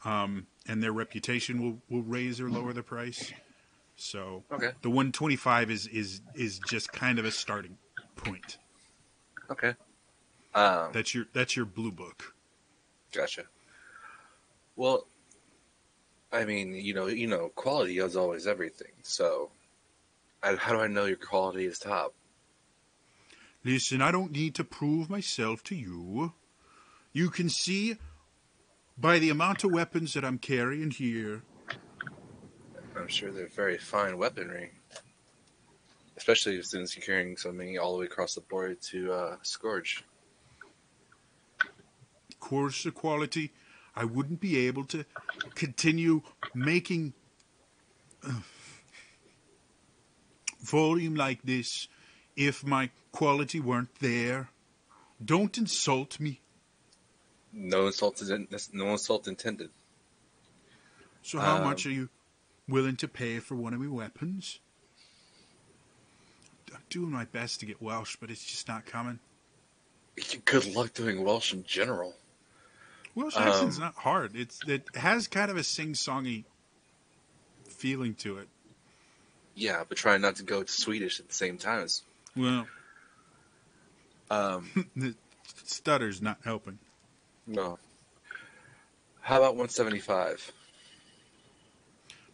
and their reputation will raise or lower the price. So Okay. the 125 is just kind of a starting point. Okay. That's your blue book. Gotcha. Well, I mean, quality is always everything. So, how do I know your quality is top? Listen, I don't need to prove myself to you. You can see by the amount of weapons that I'm carrying here. I'm sure they're very fine weaponry. Especially since you're carrying so many all the way across the board to Scourge. Course of quality, I wouldn't be able to continue making volume like this if my quality weren't there. Don't insult me. No insult intended. So how much are you willing to pay for one of my weapons? I'm doing my best to get Welsh, but it's just not coming. Good luck doing Welsh in general. Welsh accent's not hard. It has kind of a sing-songy feeling to it. Yeah, but try not to go to Swedish at the same time. Well, the stutter's not helping. No. How about 175?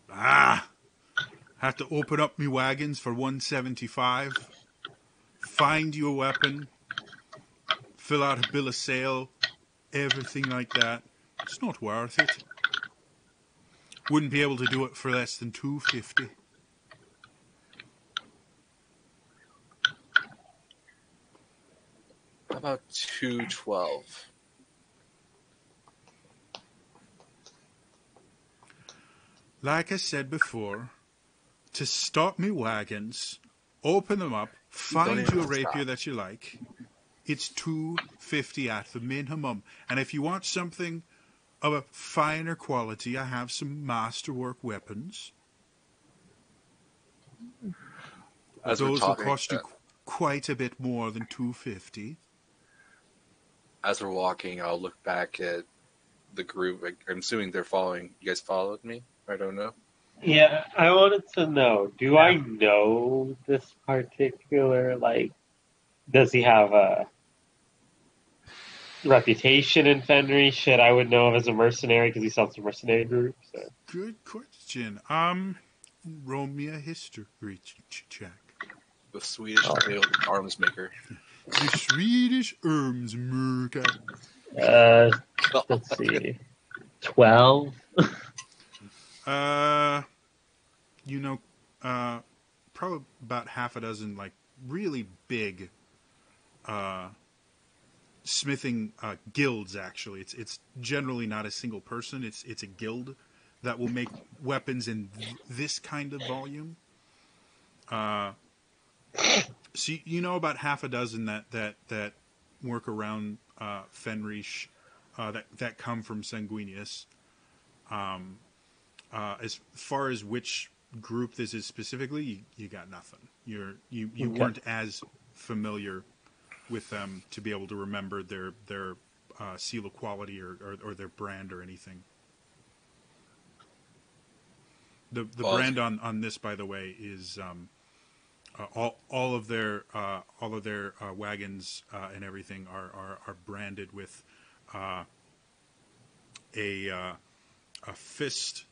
Have to open up me wagons for 175. Find you a weapon. Fill out a bill of sale. Everything like that. It's not worth it. Wouldn't be able to do it for less than 250. How about 212? Like I said before, to stop me wagons, open them up, find you a rapier that you like. It's 250 at the minimum. And if you want something of a finer quality, I have some masterwork weapons. As Those will cost you quite a bit more than 250. As we're walking, I'll look back at the group. I'm assuming they're following. You guys followed me? I don't know. Yeah, I wanted to know, do I know this particular, like, does he have a reputation in Fenris? Shit, I would know him as a mercenary because he sells to mercenary groups. So. Good question. Roll me a history check. The Swedish arms maker. The Swedish Ermsmerker. Let's see. 12? Probably about half a dozen, like, really big smithing guilds, actually. It's generally not a single person. It's a guild that will make weapons in this kind of volume. So you know about half a dozen that work around Fenris that come from Sanguinius. As far as which group this is specifically, you got nothing. You Okay. weren't as familiar with them to be able to remember their seal of quality or their brand or anything. The brand on this, by the way, is all of their wagons and everything are branded with a fist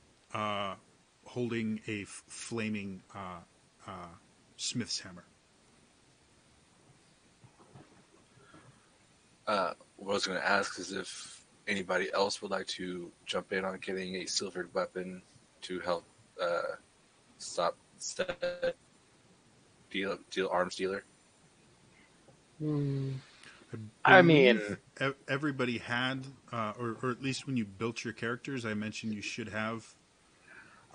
holding a flaming smith's hammer. What I was going to ask is if anybody else would like to jump in on getting a silvered weapon to help stop deal arms dealer. I mean, everybody had, or at least when you built your characters, I mentioned you should have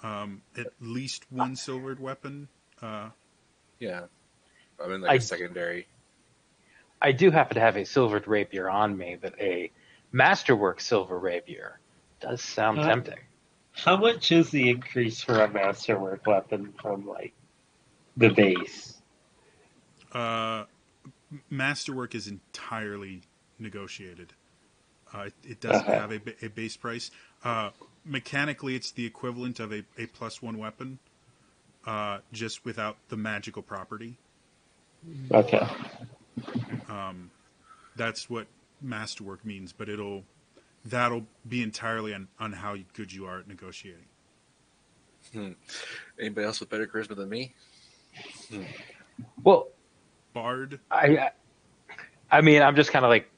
at least one silvered weapon. Yeah, I mean, like a secondary. I do happen to have a silvered rapier on me, but a masterwork silver rapier does sound tempting. How much is the increase for a masterwork weapon from, like, the base? Masterwork is entirely negotiated. It doesn't have a base price. Mechanically, it's the equivalent of a +1 weapon, just without the magical property. Okay. That's what masterwork means, but that'll be entirely on how good you are at negotiating. Anybody else with better charisma than me? Well, Bard. I mean, I'm just kind of like,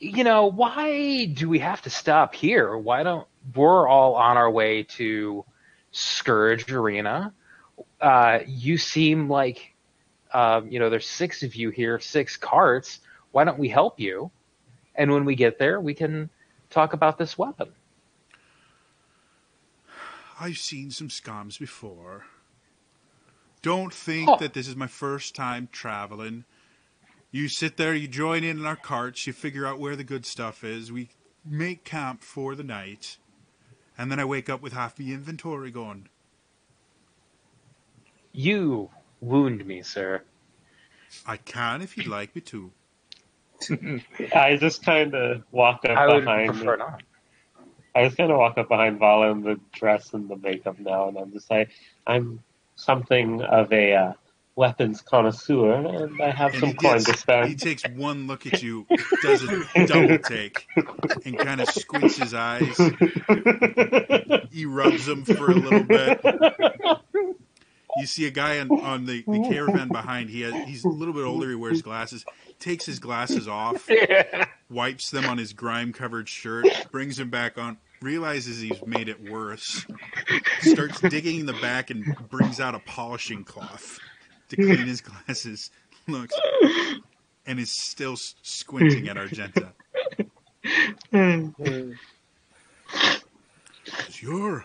why do we have to stop here? Why don't we're all on our way to Scourge Arena? You seem like, there's 6 of you here, 6 carts. Why don't we help you? And when we get there, we can talk about this weapon. I've seen some scams before. Don't think Oh. that this is my first time traveling. You sit there, you join in our carts, you figure out where the good stuff is. We make camp for the night. And then I wake up with half the inventory gone. You wound me, sir. I can if you'd like me to. I just kind of walk up I would behind. prefer not. I just kind of walk up behind Vala in the dress and the makeup now, and I'm just like, I'm something of a weapons connoisseur, and I have And some coin to he spend. takes one look at you, does a double take, and kind of squints his eyes. He rubs them for a little bit. You see a guy on the caravan behind. He's a little bit older. He wears glasses. Takes his glasses off, wipes them on his grime-covered shirt, brings them back on, realizes he's made it worse, starts digging in the back and brings out a polishing cloth to clean his glasses, looks, and is still squinting at Argenta. You're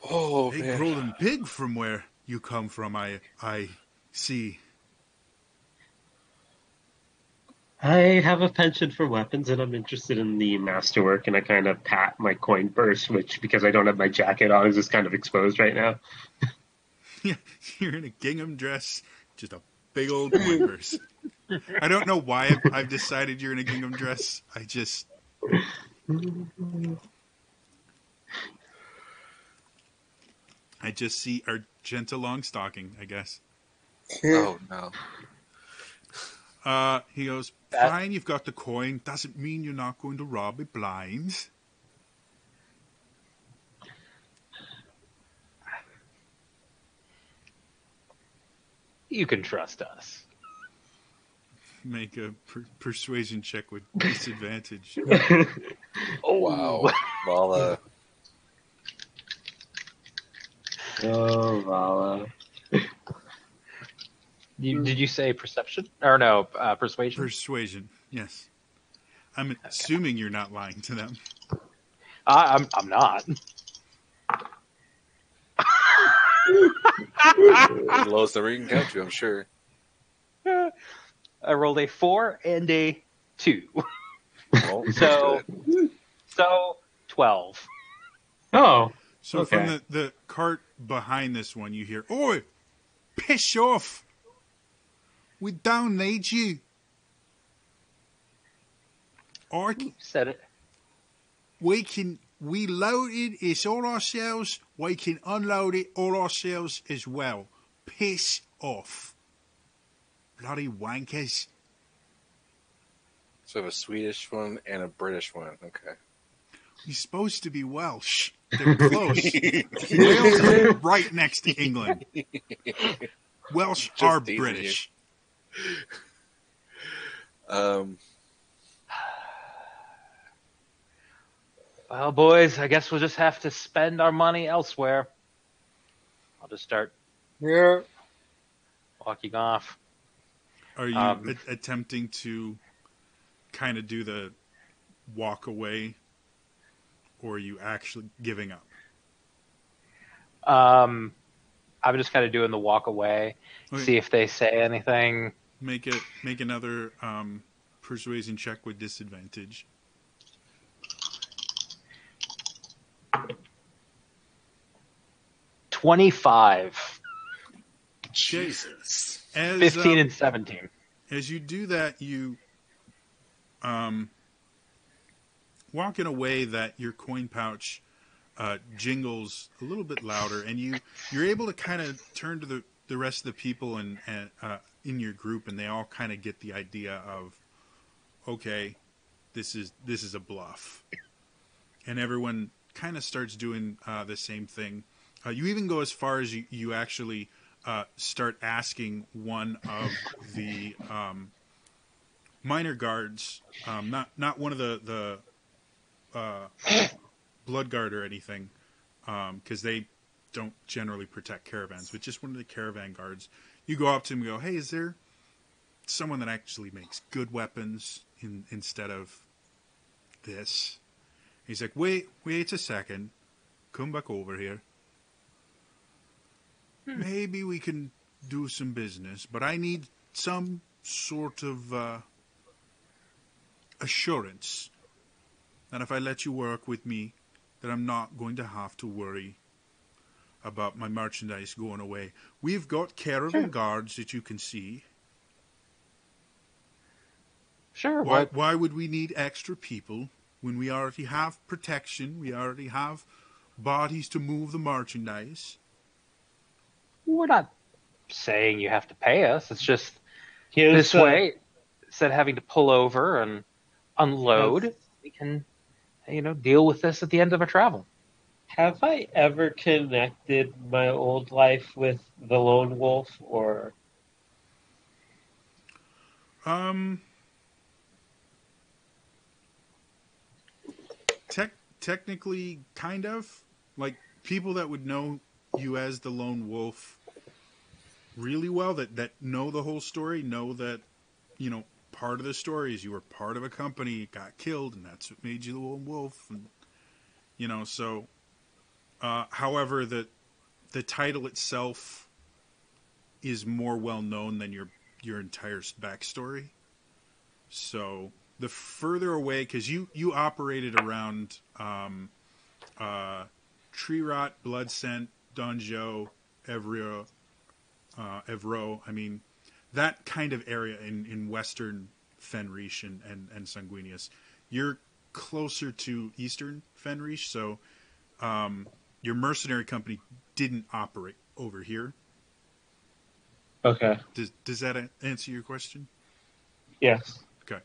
Oh, a man. golden pig from where you come from, I see. I have a penchant for weapons, and I'm interested in the masterwork, and I kind of pat my coin purse, which, because I don't have my jacket on, is just kind of exposed right now. Yeah, you're in a gingham dress, just a big old coin purse. I don't know why I've decided you're in a gingham dress. I just... see Argenta Longstocking, I guess. Oh, no. He goes, fine, you've got the coin. Doesn't mean you're not going to rob it blind. You can trust us. Make a persuasion check with disadvantage. Oh, Wow. Vala. Oh, Vala. Did you say perception? Or no, persuasion? Persuasion, yes. I'm assuming you're not lying to them. I'm not. The lowest number you can count to, I'm sure. I rolled a 4 and a 2. Well, that's So, good. so 12. Oh, So Okay. from the cart behind this one, you hear, "Oi, piss off! We don't need you. Said it. We loaded it all ourselves. We can unload it all ourselves as well. Piss off. Bloody wankers." So I have a Swedish one and a British one. Okay. You're supposed to be Welsh. They're close. Wales is right next to England. Welsh Just are teasing British. Well, boys, I guess we'll just have to spend our money elsewhere. I'll just start Yeah. walking off. Are you Um, attempting to kind of do the walk away, or are you actually giving up? I'm just kind of doing the walk away, Okay. see if they say anything. Make another persuasion check with disadvantage. $25, Jesus. As 15, and 17. as you do that, you walk in a way that your coin pouch jingles a little bit louder, and you're able to kind of turn to the rest of the people and in your group, and they all kind of get the idea of, okay, this is a bluff, and everyone kind of starts doing the same thing. You even go as far as you actually start asking one of the minor guards, not one of the blood guard or anything, because they don't generally protect caravans, but just one of the caravan guards. You go up to him and go, "Hey, is there someone that actually makes good weapons instead of this?" He's like, wait a second. Come back over here. Maybe we can do some business, but I need some sort of assurance that if I let you work with me, that I'm not going to have to worry about my merchandise going away. We've got caravan guards that you can see. Sure. Why would we need extra people when we already have protection? We already have bodies to move the merchandise. We're not saying you have to pay us. It's just Here's this way, instead of having to pull over and unload, we can, deal with this at the end of our travel. Have I ever connected my old life with the lone wolf, or Technically, kind of. Like, people that would know you as the lone wolf really well, that know the whole story, know that, part of the story is you were part of a company, got killed, and that's what made you the lone wolf. And, so, however, the title itself is more well known than your entire backstory. So the further away, because you operated around Tree Rot, Blood Scent, Donjo, Evro. I mean, that kind of area in western Fenrish and Sanguinius. You're closer to eastern Fenrish, so your mercenary company didn't operate over here. okay? Does that answer your question? Yes. Okay.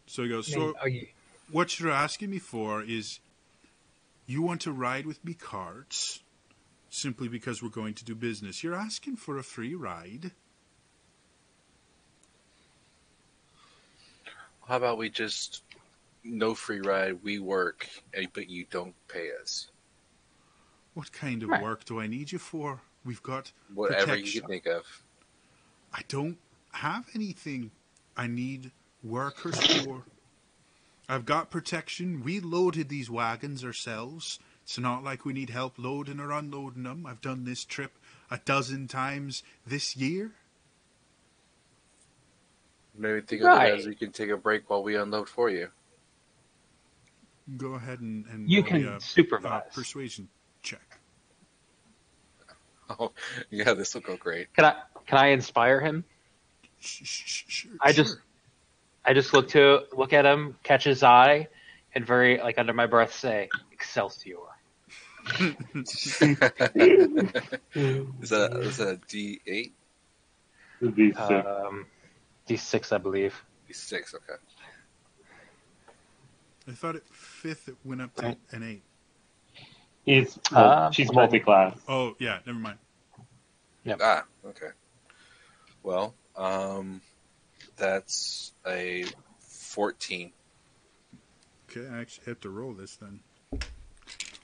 So he goes, so what you're asking me for is you want to ride with me carts simply because we're going to do business. You're asking for a free ride. How about we just no free ride, we work, but you don't pay us? What kind of Right. work do I need you for? We've got Whatever you protection. can think of. I don't have anything I need workers for. I've got protection. We loaded these wagons ourselves. It's not like we need help loading or unloading them. I've done this trip 12 times this year. Maybe think of it Right. as we can take a break while we unload for you. Go ahead and You roll me can a supervise. persuasion check. Oh, yeah, this will go great. Can I inspire him? Sure. I just look at him, catch his eye, and very under my breath say Excelsior. Is that a D8? These D6, I believe. D6, okay. I thought at 5th it went up to an 8. she's okay. multi-class. Oh, yeah, never mind. Ah, okay. Well, that's a 14. Okay, I actually have to roll this then.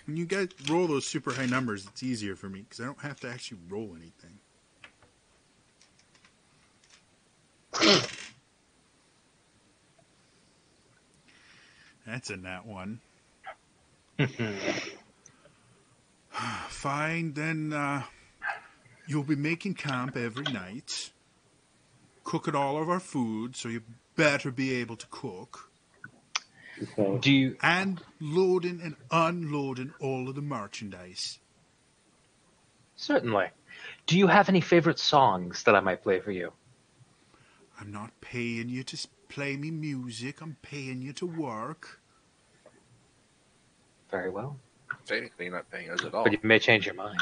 When you guys roll those super high numbers, it's easier for me because I don't have to actually roll anything. That's a nat 1. Fine, then you'll be making camp every night, cooking all of our food, so you better be able to cook, So, Do you? and loading and unloading all of the merchandise. Certainly. Do you have any favorite songs that I might play for you? I'm not paying you to play me music, I'm paying you to work. Very well. Technically, you're not paying us at all. But you may change your mind.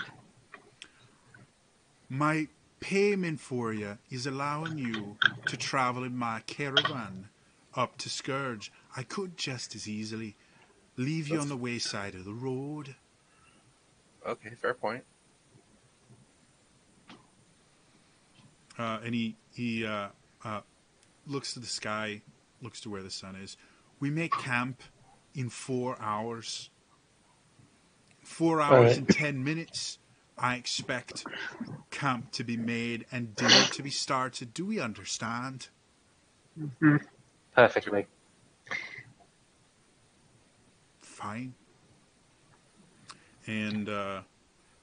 My payment for you is allowing you to travel in my caravan up to Scourge. I could just as easily leave you on the wayside of the road. Okay, fair point. and he looks to the sky, looks to where the sun is. We make camp in 4 hours. 4 hours Alright. and 10 minutes. I expect camp to be made and dinner to be started. Do we understand? Perfectly. Fine. And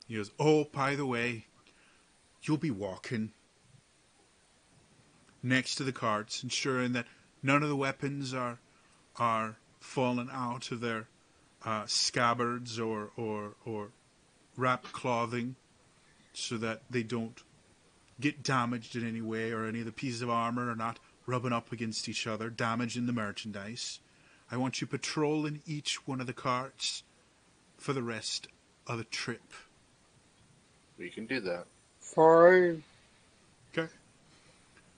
he goes, oh, by the way, you'll be walking next to the carts, ensuring that none of the weapons are falling out of their scabbards or wrapped clothing, so that they don't get damaged in any way, or any of the pieces of armor are not rubbing up against each other, damaging the merchandise. I want you patrolling each one of the carts for the rest of the trip. We can do that. Fine. Okay.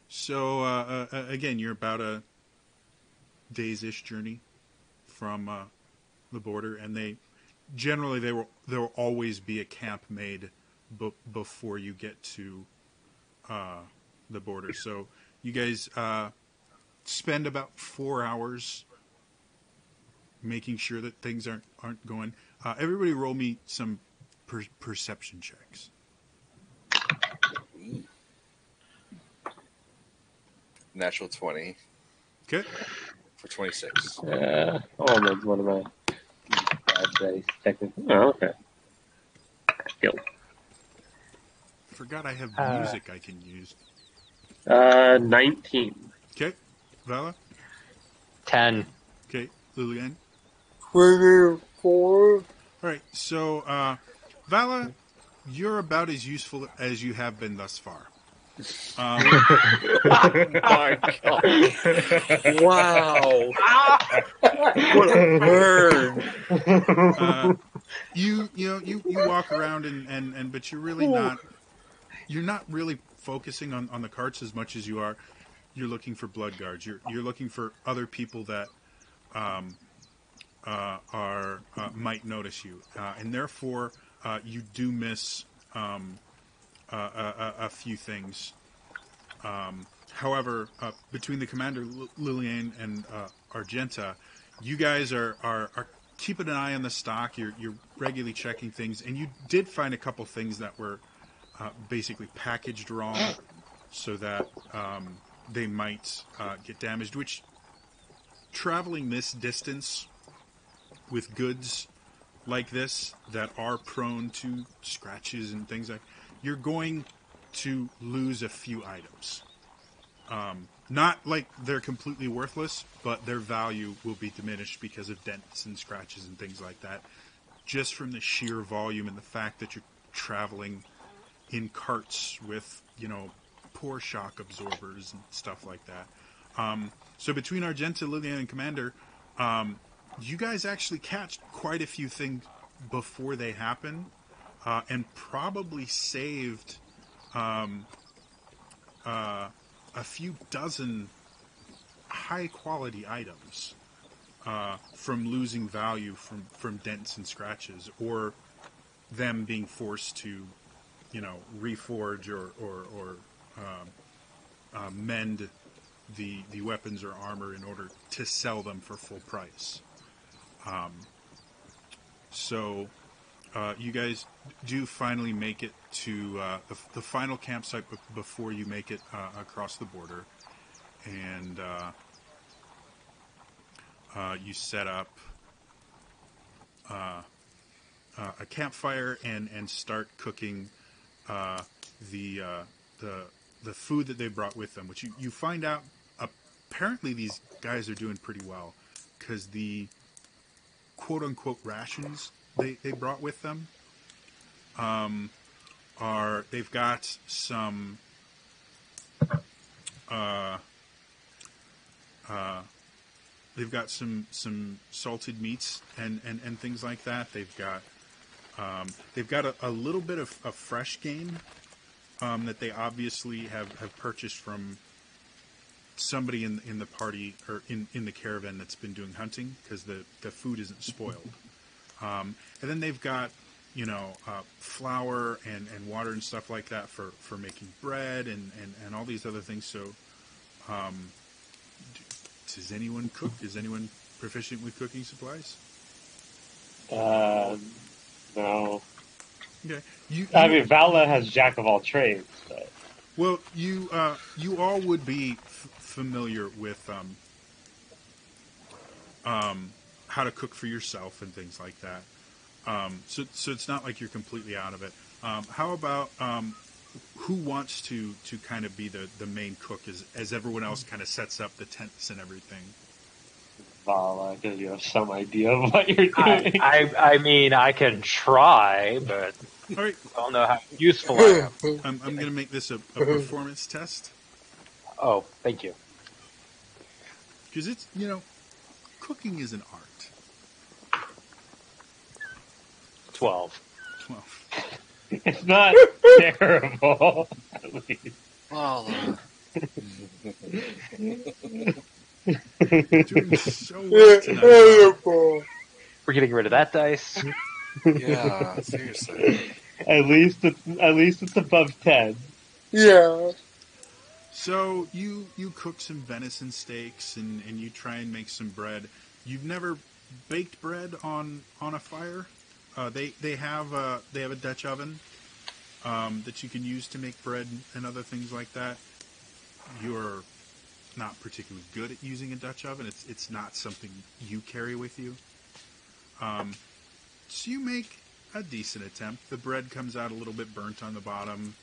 So again, you're about a days-ish journey from the border, and there will always be a camp made before you get to the border. So you guys spend about 4 hours making sure that things aren't going. Everybody, roll me some perception checks. Natural 20 Okay. for 26. Almost one of my bad dice, technically. Oh, okay. Skill. Forgot I have music I can use. 19. Okay. Vala. 10. Okay. Lillian. 24. All right. So Vala, you're about as useful as you have been thus far. My God. Wow. What a burn. You walk around and but you're really not really focusing on the carts as much as you're looking for blood guards. You're looking for other people that are might notice you, and therefore you do miss a few things. However, between the commander Lillian and Argenta, you guys are keeping an eye on the stock. You're regularly checking things, and you did find a couple things that were basically packaged wrong, so that they might get damaged. Which, traveling this distance with goods like this that are prone to scratches and things like, you're going to lose a few items. Not like they're completely worthless, but their value will be diminished because of dents and scratches and things like that, just from the sheer volume and the fact that you're traveling in carts with, poor shock absorbers and stuff like that. So between Argenta, Lillian, and Commander, you guys actually catch quite a few things before they happen, and probably saved a few dozen high-quality items from losing value from dents and scratches, or them being forced to, reforge or mend the weapons or armor in order to sell them for full price. So you guys do finally make it to the final campsite before you make it across the border, and you set up a campfire and start cooking the food that they brought with them, which you find out apparently these guys are doing pretty well, because the quote-unquote rations they brought with them they've got some salted meats and things like that. They've got a little bit of fresh game that they obviously have purchased from somebody in the party, or in the caravan that's been doing hunting, because the food isn't spoiled. And then they've got flour and water and stuff like that for making bread and all these other things. So, does anyone cook? Is anyone proficient with cooking supplies? No. Okay. I mean, Vala has jack of all trades. But... Well, you all would be familiar with how to cook for yourself and things like that. So it's not like you're completely out of it. How about who wants to kind of be the main cook as everyone else kind of sets up the tents and everything? Vala, because you have some idea of what you're doing. I mean, I can try, but All right, I don't know how useful I am. I'm going to make this a performance test Oh, thank you. because it's cooking is an art. 12. 12. It's not terrible. At least. Well, Doing so well tonight. We're getting rid of that dice. yeah, seriously. At least it's above 10. Yeah. So you cook some venison steaks and you try and make some bread. You've never baked bread on a fire. They have a Dutch oven that you can use to make bread and other things like that. You're not particularly good at using a Dutch oven. It's not something you carry with you. So you make a decent attempt. The bread comes out a little bit burnt on the bottom,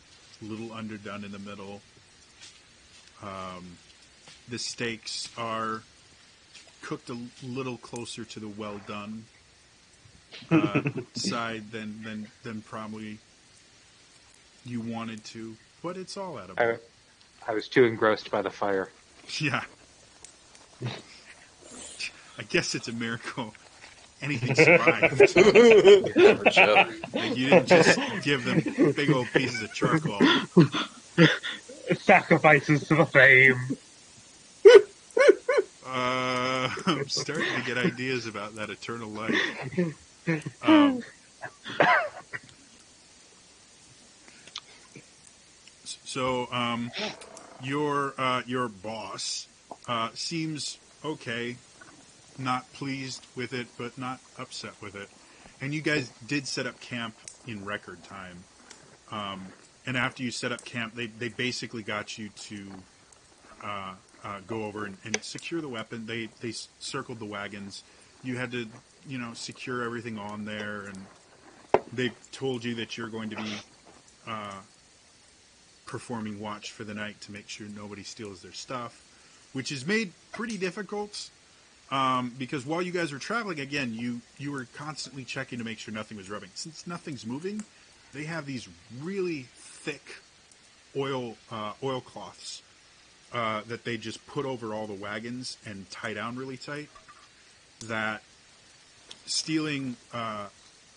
a little underdone in the middle. The steaks are cooked a little closer to the well done side than probably you wanted to, but it's all edible. I was too engrossed by the fire. Yeah. I guess it's a miracle anything survived. For sure. Like you didn't just give them big old pieces of charcoal. Sacrifices to the flame. I'm starting to get ideas about that eternal life. So your boss seems okay, not pleased with it, but not upset with it. And you guys did set up camp in record time. And after you set up camp, they basically got you to go over and secure the weapon. They circled the wagons. You had to, secure everything on there, and they told you that you're going to be performing watch for the night to make sure nobody steals their stuff, which is made pretty difficult because while you guys were traveling, again, you were constantly checking to make sure nothing was rubbing. Since nothing's moving, they have these really thick oil cloths that they just put over all the wagons and tie down really tight, that stealing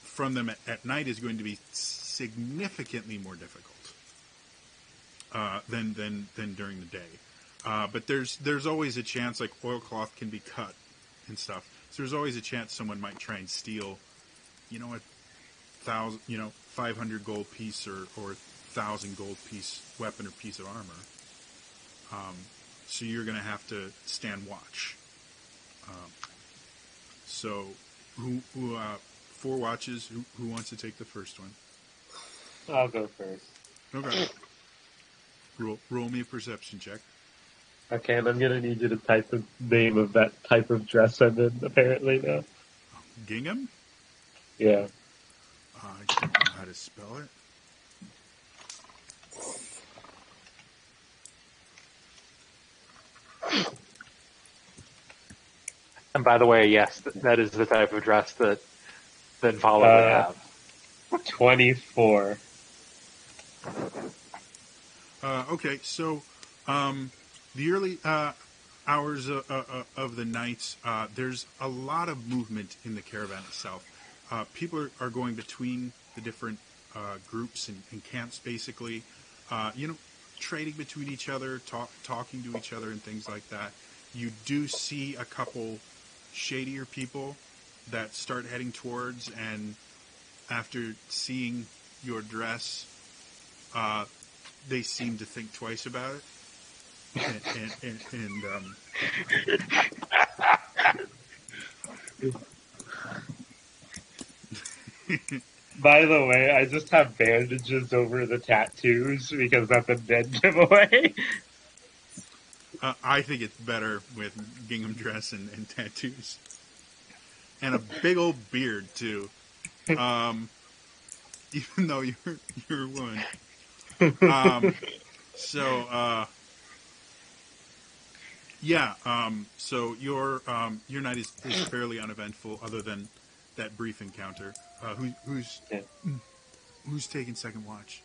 from them at night is going to be significantly more difficult than during the day. But there's always a chance, like oilcloth can be cut and stuff. So there's always a chance someone might try and steal, a 500 gold piece or 1,000 gold piece weapon or piece of armor. So you're going to have to stand watch. So who 4 watches? Who wants to take the first one? I'll go first. Okay. Roll me a perception check. Okay, and I'm gonna need you to type the name of that type of dress I'm in, apparently, now. Gingham? Yeah. I don't know how to spell it. And by the way, yes, that is the type of dress that Vala would have. 24. Okay, so the early hours of the night, there's a lot of movement in the caravan itself. People are going between the different groups and camps, basically. Trading between each other, talking to each other, and things like that. You do see a couple shadier people that start heading towards, and after seeing your dress, they seem to think twice about it. And By the way, I just have bandages over the tattoos because that's a dead giveaway. I think it's better with gingham dress and tattoos. And a big old beard, too. Even though you're a woman. So your night is fairly uneventful, other than that brief encounter. Yeah. Who's taking second watch?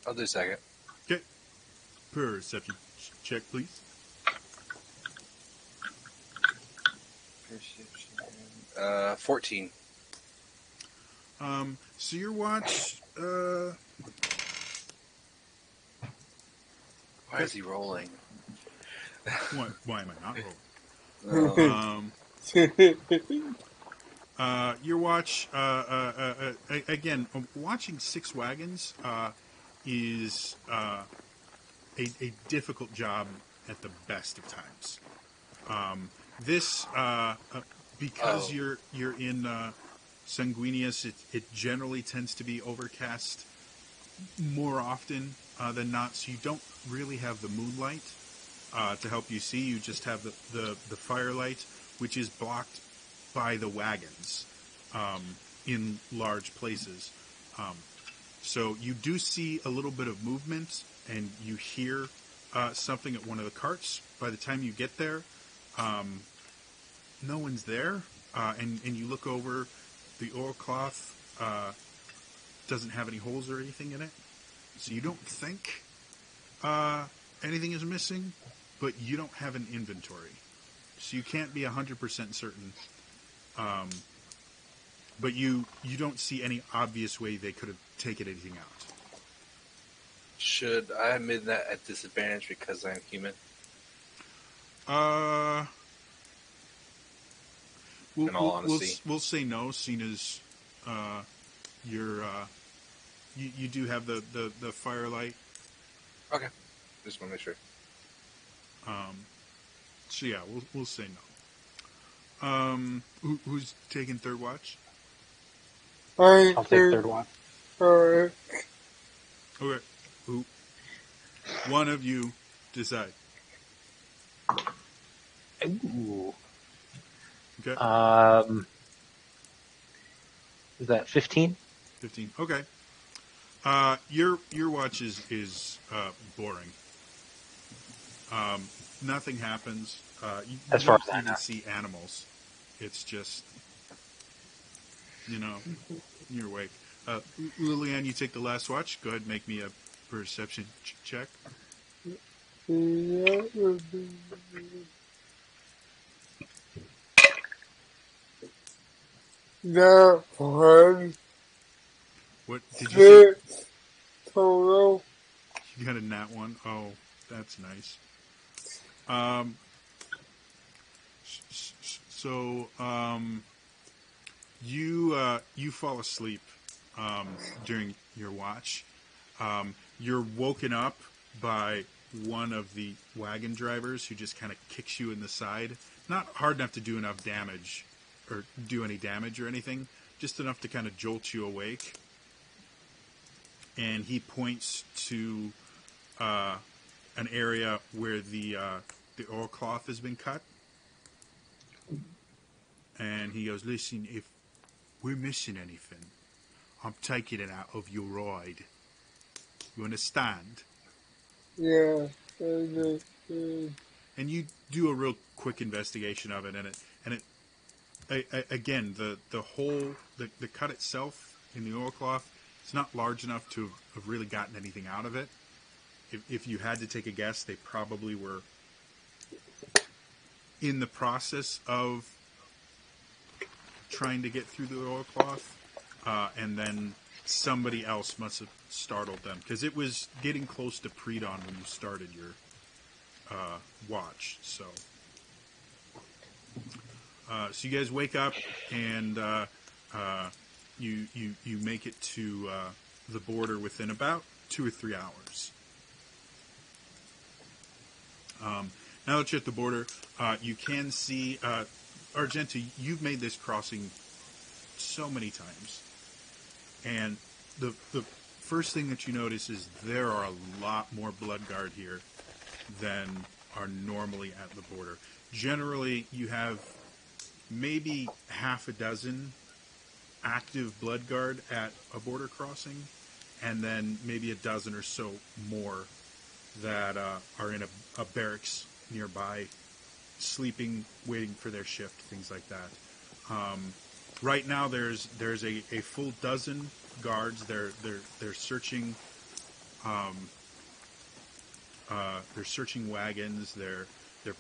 I'll do a second. Okay. Perception check, please. 14. So your watch. Why is he rolling? Why am I not rolling? Oh, Your watch. Again, watching Six Wagons is a difficult job at the best of times. Because you're in Sanguinius, it generally tends to be overcast more often than not, so you don't really have the moonlight to help you see. You just have the firelight, which is blocked by the wagons in large places. So you do see a little bit of movement, and you hear something at one of the carts. By the time you get there, no one's there, and you look over, the oilcloth doesn't have any holes or anything in it, so you don't think anything is missing, but you don't have an inventory, so you can't be 100% certain. But you don't see any obvious way they could have taken anything out. should I have made that at disadvantage because I'm human? In all honesty, We'll say no, seeing as you're you do have the firelight. Okay. Just want to make sure. So yeah, we'll say no. Who's taking third watch? I'll take third one. Okay. Who? One of you decide. Ooh. Okay. Is that 15? 15. Okay. Your watch is boring. Nothing happens. You As far don't as I even know. see animals. It's just, you're awake. Lillian, you take the last watch. Go ahead and make me a perception check. That one. What did you say? Total. You got a nat one. Oh, that's nice. So you fall asleep during your watch. You're woken up by one of the wagon drivers who just kind of kicks you in the side. Not hard enough to do enough damage or do any damage or anything, just enough to kind of jolt you awake. And he points to an area where the oilcloth has been cut. And he goes, "Listen, if we're missing anything, I'm taking it out of your ride. You understand?" Yeah. And And you do a real quick investigation of it, and it again, the hole, the cut itself in the oilcloth, it's not large enough to have really gotten anything out of it. If you had to take a guess, they probably were in the process of trying to get through the oilcloth, and then somebody else must have startled them, because it was getting close to pre-dawn when you started your watch. So you guys wake up, and you make it to the border within about 2 or 3 hours. Now that you're at the border, you can see Argenta. You've made this crossing so many times, and the first thing that you notice is there are a lot more blood guard here than are normally at the border. Generally, you have maybe half a dozen active blood guard at a border crossing, and then maybe a dozen or so more that are in a barracks nearby, sleeping, waiting for their shift, things like that. Right now, there's a full dozen guards. They're searching. They're searching wagons. They're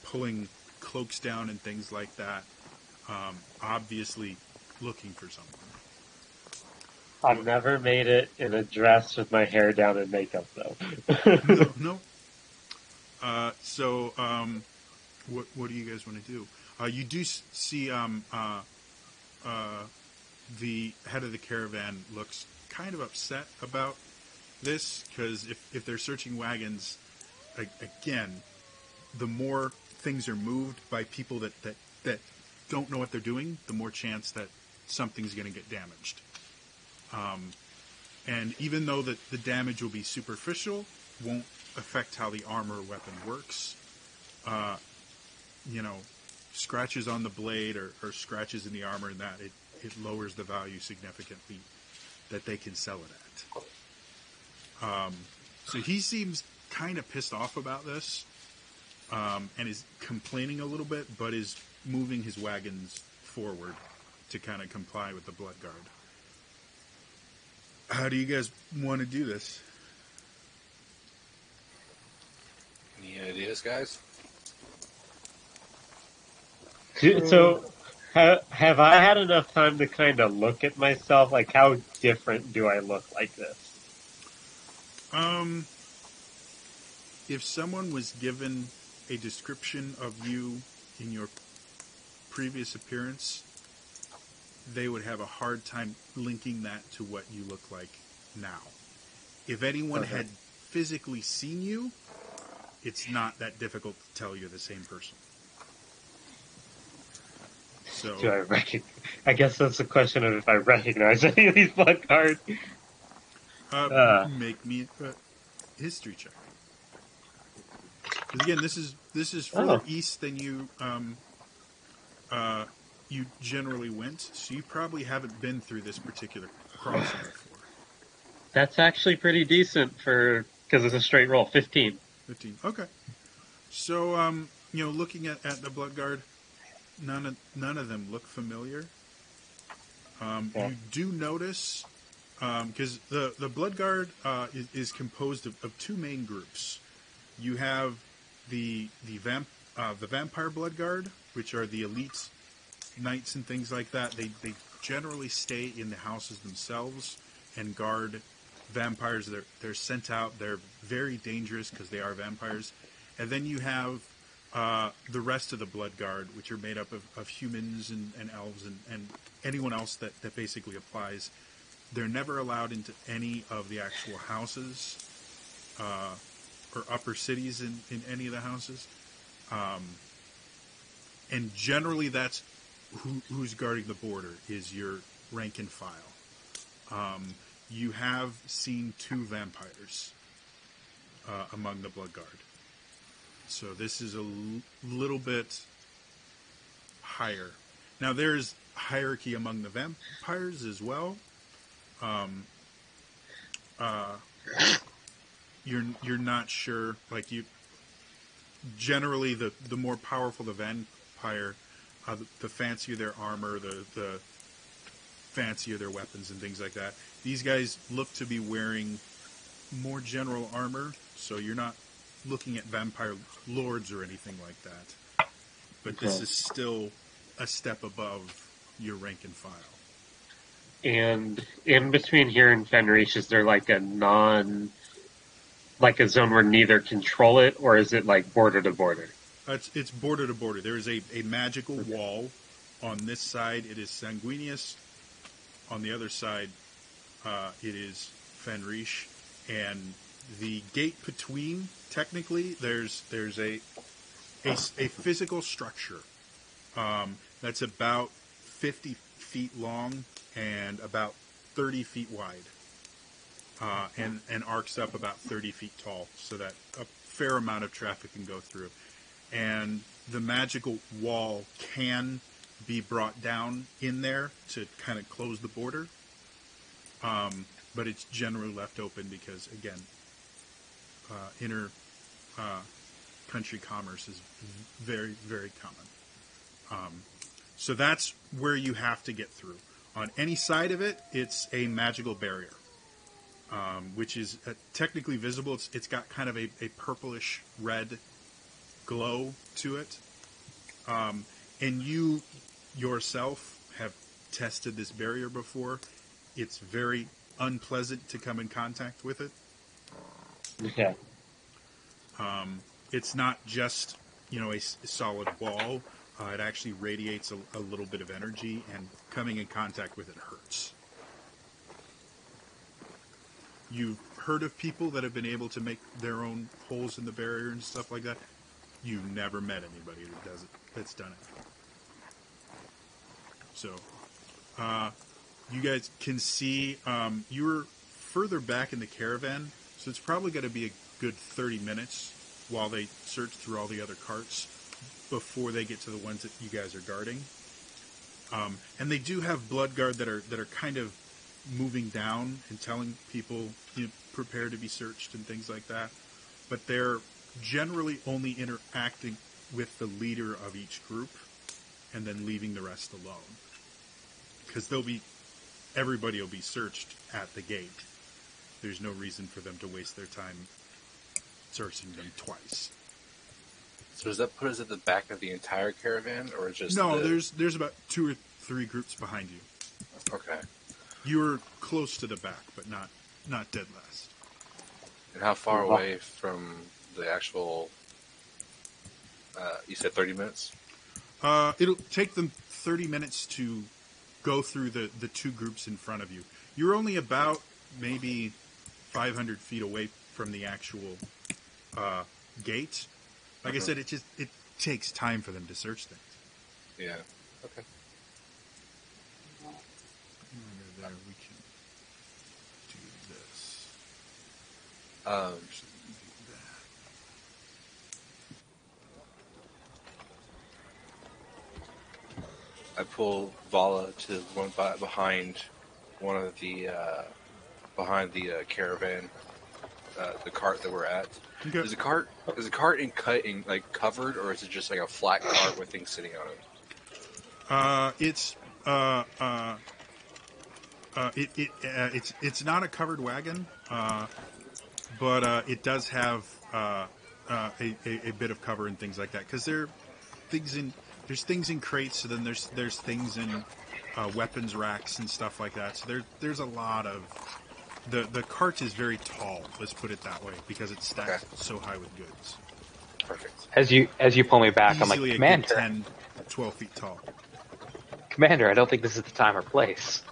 pulling cloaks down and things like that. Obviously, looking for someone. I've never made it in a dress with my hair down and makeup, though. No. So, what do you guys want to do? You do see the head of the caravan looks kind of upset about this, because if they're searching wagons, again, the more things are moved by people that don't know what they're doing, the more chance that something's going to get damaged. And even though the damage will be superficial, won't affect how the armor or weapon works. Scratches on the blade or scratches in the armor, and that it lowers the value significantly that they can sell it at. So he seems kind of pissed off about this, and is complaining a little bit, but is moving his wagons forward to kind of comply with the blood guard. How do you guys want to do this? Any ideas, guys? So, have I had enough time to kind of look at myself? Like, how different do I look like this? If someone was given a description of you in your previous appearance, they would have a hard time linking that to what you look like now. If anyone had physically seen you, it's not that difficult to tell you're the same person. So, Do I recognize? I guess that's the question of if I recognize any of these blood cards. make me a history check. Because again, this is further east than you you generally went, so you probably haven't been through this particular crossing before. That's actually pretty decent because it's a straight roll. 15. 15. Okay. So looking at the blood guard, none of them look familiar. You do notice, because the blood guard is composed of two main groups. You have the vampire blood guard, which are the elite knights and things like that. They generally stay in the houses themselves and guard vampires. They're sent out. They're very dangerous because they are vampires. And then you have the rest of the blood guard, which are made up of humans and elves and anyone else that basically applies. They're never allowed into any of the actual houses or upper cities in any of the houses. And generally that's who's guarding the border is your rank and file. You have seen 2 vampires among the blood guard. So this is a little bit higher. Now there's hierarchy among the vampires as well. You're not sure. Like generally the more powerful the vampire, the fancier their armor, the fancier their weapons and things like that. These guys look to be wearing more general armor, so you're not looking at vampire lords or anything like that. But this is still a step above your rank and file. And in between here and Fenrish, is there like a zone where neither control it, or is it like border to border? It's border to border. There is a magical wall on this side. It is Sanguinius. on the other side, it is Fenrish, and the gate between. Technically, there's a physical structure that's about 50 feet long and about 30 feet wide, and arcs up about 30 feet tall, so that a fair amount of traffic can go through. And the magical wall can be brought down in there to kind of close the border, but it's generally left open because, again, inter country commerce is very, very common. So that's where you have to get through. On any side of it, it's a magical barrier, which is technically visible. It's got kind of a purplish red glow to it. And you yourself have tested this barrier before. It's very unpleasant to come in contact with it. Okay. It's not just, a solid wall. It actually radiates a little bit of energy, and coming in contact with it hurts. You've heard of people that have been able to make their own holes in the barrier and stuff like that. You've never met anybody that does it, that's done it. So, you guys can see, you were further back in the caravan, so it's probably going to be a good 30 minutes while they search through all the other carts before they get to the ones that you guys are guarding. And they do have blood guard that are kind of moving down and telling people, prepare to be searched and things like that. But they're generally only interacting with the leader of each group and then leaving the rest alone. Because everybody will be searched at the gate. There's no reason for them to waste their time searching them twice. So does that put us at the back of the entire caravan, or just No, there's about 2 or 3 groups behind you. Okay. You're close to the back, but not dead last. And how far away from the actual? You said 30 minutes. It'll take them 30 minutes to go through the 2 groups in front of you. You're only about maybe 500 feet away from the actual gate. Like I said, it takes time for them to search things. Yeah. Okay. Under there, we can do this. Do that. I pull Vala to one behind one of the caravan, the cart that we're at. Okay. Is the cart covered, or is it just like a flat cart with things sitting on it? It's not a covered wagon, but it does have a bit of cover and things like that, because there's things in crates, so then there's things in weapons racks and stuff like that. So there's a lot of the cart is very tall. Let's put it that way, because it's stacked so high with goods. Perfect. As you pull me back, I'm like, Easily a good Commander, 10, 12 feet tall. Commander, I don't think this is the time or place.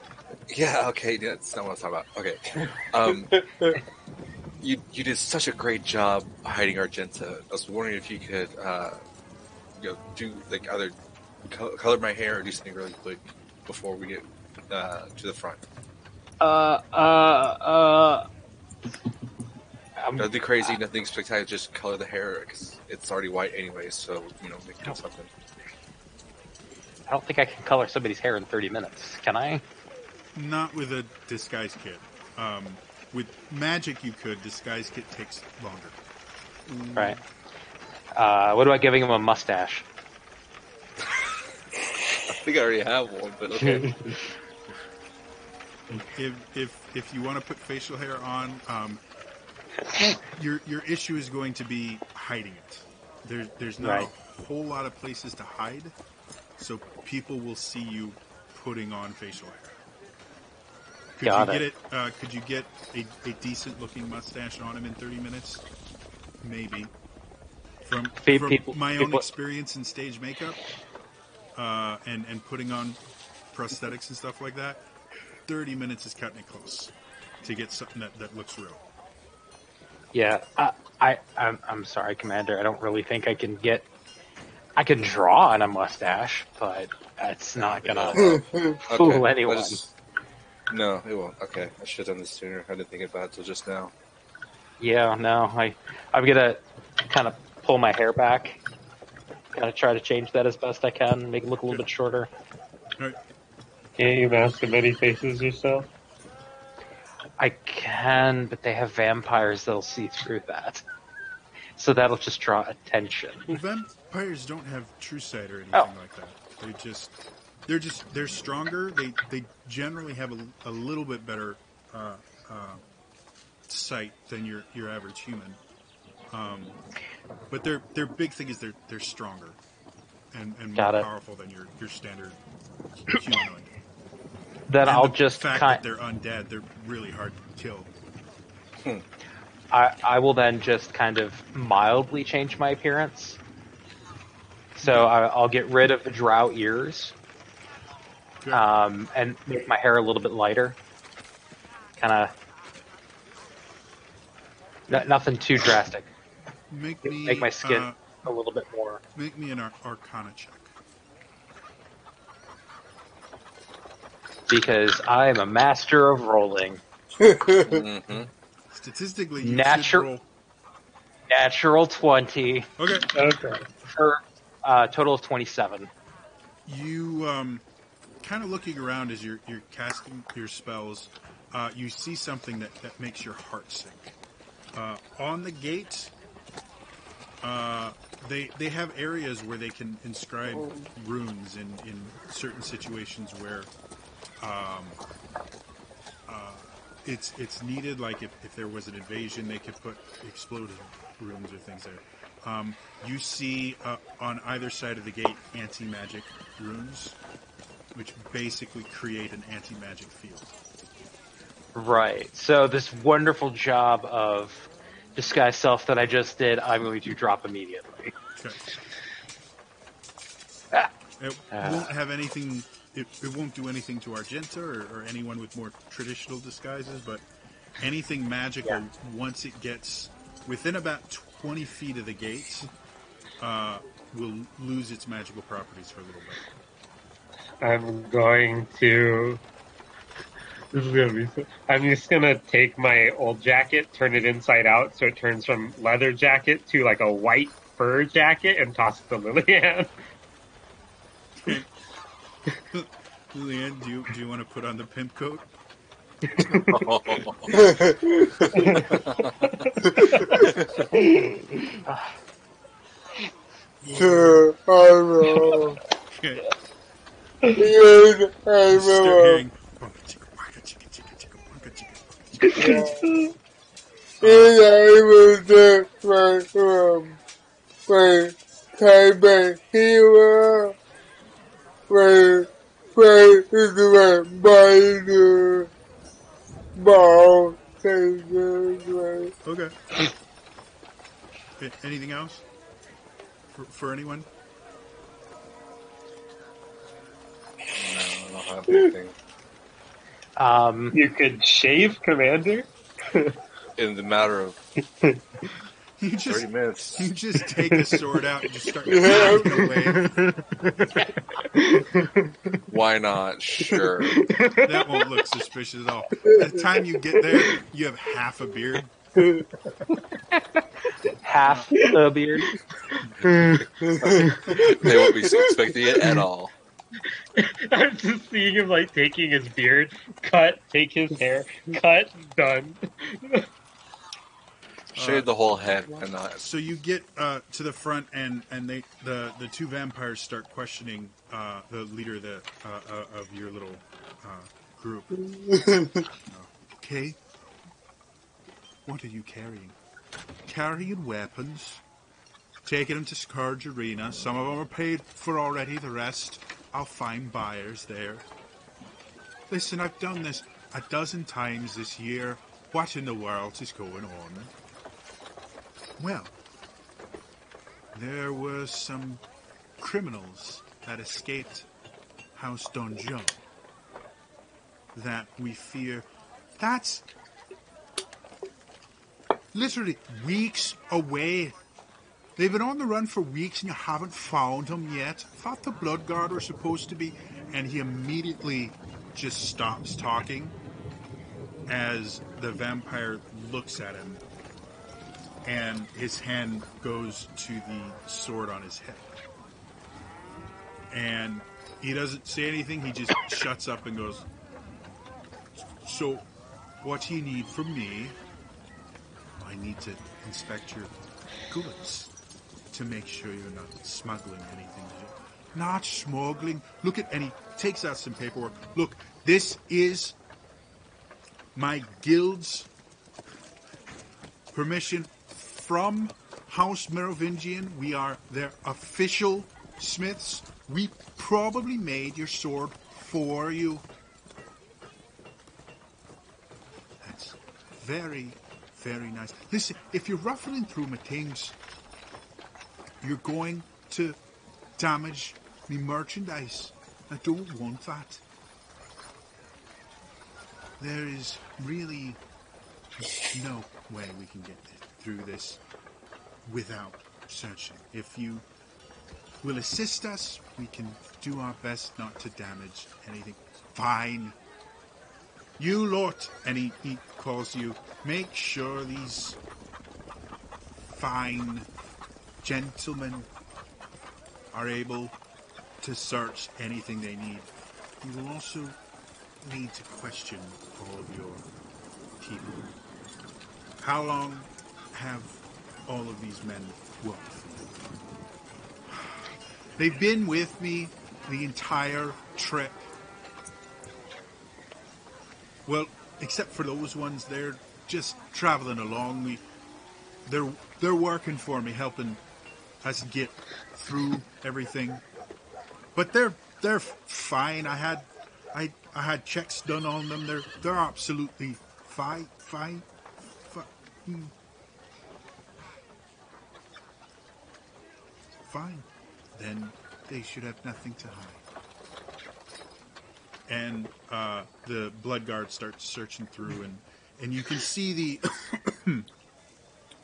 Yeah. Okay. That's not what I'm talking about. Okay. You did such a great job hiding Argenta. I was wondering if you could, do like either color my hair or do something really quick before we get to the front. Nothing crazy, nothing spectacular. Just color the hair because it's already white anyway. So make it something. I don't think I can color somebody's hair in 30 minutes. Can I? Not with a disguise kit. With magic, you could. Disguise kit takes longer. Right. What about giving him a mustache? I think I already have one, but okay. If you want to put facial hair on, your issue is going to be hiding it. There's not a whole lot of places to hide, so people will see you putting on facial hair. Could you get a decent looking mustache on him in 30 minutes? Maybe. From my own experience in stage makeup, and putting on prosthetics and stuff like that, 30 minutes is cutting it close to get something that looks real. Yeah, I'm sorry, Commander. I don't really think I can get. I can draw on a mustache, but that's not gonna fool anyone. No, it won't. Okay, I should have done this sooner. I didn't think about it till just now. Yeah, no, I'm gonna kind of pull my hair back, kind of try to change that as best I can, make it look a little bit shorter. All right. Can't you mask many faces yourself? I can, but they have vampires that'll see through that, so that'll just draw attention. Well, vampires don't have true sight or anything Oh. like that. They're stronger. They generally have a little bit better sight than your average human. But their big thing is they're stronger and Got more it. powerful than your standard humanoid. Then And I'll the just fact that they're undead, they're really hard to kill. I will then just kind of mildly change my appearance. So I'll get rid of the drow ears, Good. and make my hair a little bit lighter. Kind of nothing too drastic. Make my skin a little bit more. Make me an Arcana check. Because I'm a master of rolling. Mm-hmm. Statistically, you should Natural- roll. Natural 20 Okay. Okay. for total of 27. You kind of looking around as you're casting your spells. You see something that makes your heart sink. On the gate, they have areas where they can inscribe runes in certain situations where it's needed. Like if there was an invasion, they could put exploded runes or things there. You see on either side of the gate anti-magic runes, which basically create an anti-magic field. Right. So this wonderful job of disguise self that I just did, I'm going to drop immediately. Okay. Ah. It won't have anything. It won't do anything to Argenta or anyone with more traditional disguises, but anything magical, once it gets within about 20 feet of the gate, will lose its magical properties for a little bit. I'm going to. This is gonna be. I'm just gonna take my old jacket, turn it inside out, so it turns from leather jacket to like a white fur jacket, and toss it to Lillian. Lillian, do you want to put on the pimp coat? Sure, I know. Okay. Yes, I You start know. hearing "Wonka chicka, wonka chicka, chicka, chicka, wonka chicka, chicka." And I was just when type of hero, when is the by the ball takers, Okay. Anything else for anyone? No, I don't have anything. You could shave, Commander. In the matter of You 30 just minutes. you just take a sword out and just start hacking away. Why not? Sure. That won't look suspicious at all. By the time you get there, you have half a beard. Half a beard. They won't be expecting it at all. I'm just seeing him like taking his beard, cut, take his hair, cut, done. Shave the whole head. Why not? So you get to the front, and the two vampires start questioning the leader of your little group. Okay, what are you carrying? Carrying weapons, taking them to Scourge Arena. Some of them are paid for already. The rest, I'll find buyers there. Listen, I've done this a dozen times this year. What in the world is going on? Well, there were some criminals that escaped House Donjon. that we fear. That's literally weeks away. They've been on the run for weeks and you haven't found him yet. Thought the Bloodguard were supposed to be. And he immediately just stops talking as the vampire looks at him. And his hand goes to the sword on his hip. And he doesn't say anything. He just shuts up and goes, "So, what do you need from me?" "I need to inspect your goods to make sure you're not smuggling anything." "Not smuggling. Look at," and he takes out some paperwork. "Look, this is my guild's permission from House Merovingian. We are their official smiths. We probably made your sword for you." That's very, very nice. Listen, if you're ruffling through my things, you're going to damage me merchandise. I don't want that. There is really no way we can get through this without searching. If you will assist us, we can do our best not to damage anything. Fine. You lot, and he calls you, make sure these fine gentlemen are able to search anything they need. You will also need to question all of your people. How long have all of these men worked for you? They've been with me the entire trip. Well, except for those ones, they're just traveling along. They're working for me, helping us get through everything. But they're fine. I had checks done on them. They're absolutely fine. Fine. Then they should have nothing to hide. And the Bloodguard starts searching through, and you can see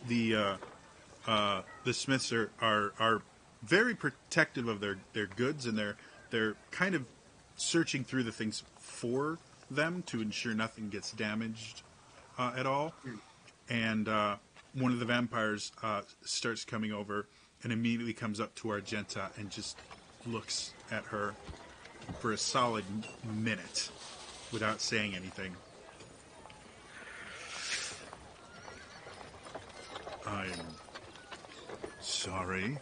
the Smiths are very protective of their goods, and they're kind of searching through the things for them to ensure nothing gets damaged at all. And one of the vampires starts coming over and immediately comes up to Argenta and just looks at her for a solid minute without saying anything. "I'm sorry.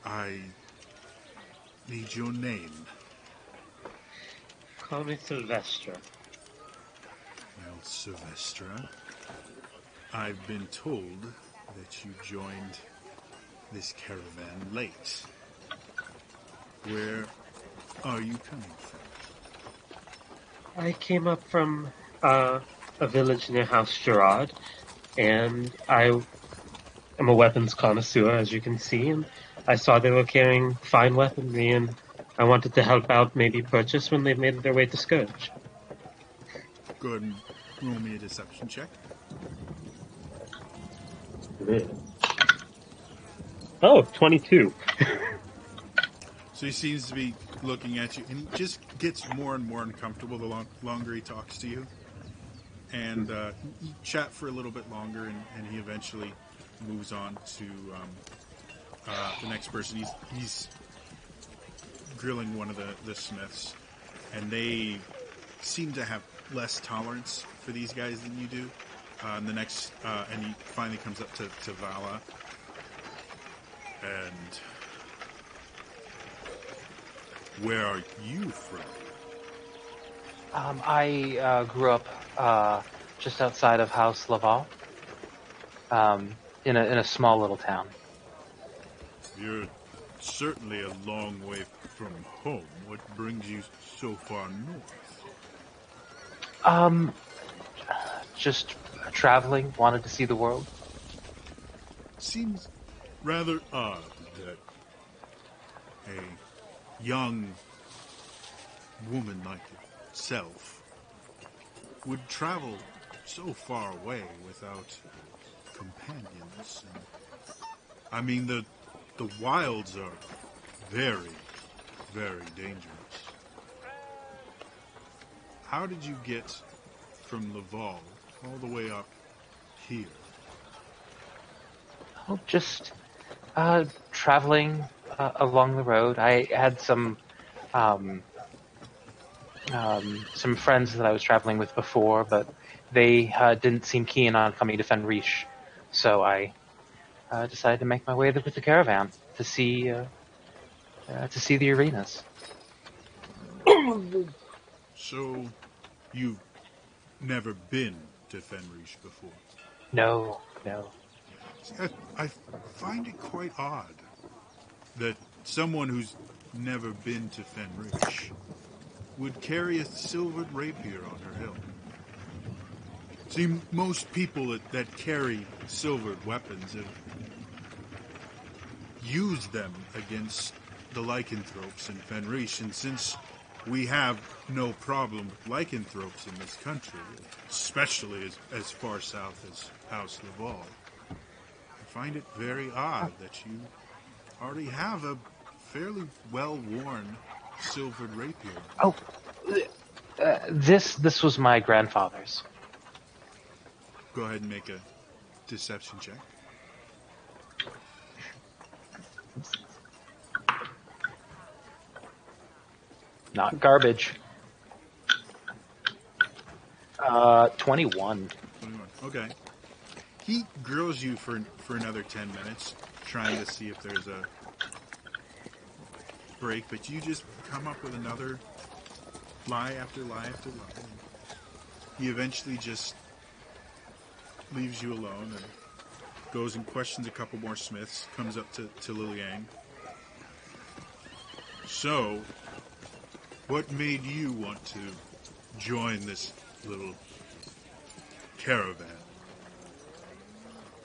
I need your name." Call me Sylvestra. "Well, Sylvestra, I've been told that you joined this caravan late. Where are you coming from?" I came up from a village near House Gerard, and I am a weapons connoisseur, as you can see, and I saw they were carrying fine weaponry, and I wanted to help out, maybe purchase when they've made their way to Scourge. Go ahead and roll me a deception check. Oh, 22. So he seems to be looking at you, and he just gets more and more uncomfortable the longer he talks to you. And you chat for a little bit longer, and he eventually moves on to the next person. He's grilling one of the Smiths, and they seem to have less tolerance for these guys than you do. And the next, and he finally comes up to Vala, and where are you from? I grew up just outside of House Laval, in a small little town. You're certainly a long way from home. What brings you so far north? Just traveling, wanted to see the world. Seems rather odd that a young woman like self would travel so far away without companions. And, I mean, the wilds are very, very dangerous. How did you get from Laval all the way up here? Oh, just traveling along the road. I had some friends that I was traveling with before, but they didn't seem keen on coming to Fenrish, so I decided to make my way there with the caravan to see the arenas. So, you've never been to Fenrish before? No. See, I find it quite odd that someone who's never been to Fenrish would carry a silvered rapier on her hilt. See, most people that carry silvered weapons have used them against the lycanthropes in Fenrish, and since we have no problem with lycanthropes in this country, especially as far south as House Laval, I find it very odd that you already have a fairly well-worn silvered rapier. Oh, this was my grandfather's. Go ahead and make a deception check. Not garbage. 21. 21. Okay. He grills you for another 10 minutes, trying to see if there's a break, but you just come up with another lie after lie after lie. He eventually just leaves you alone and goes and questions a couple more smiths, comes up to Liliang. So, what made you want to join this little caravan?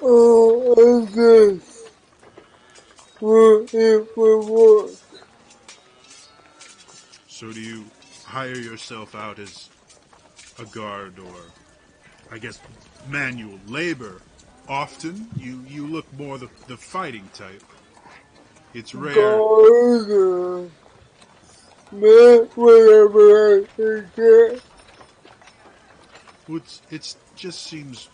Oh, I guess. Well, it would work. So do you hire yourself out as a guard or, I guess, manual labor often? You look more the fighting type. It's rare. Garden. Man, whatever I can get. Well, it just seems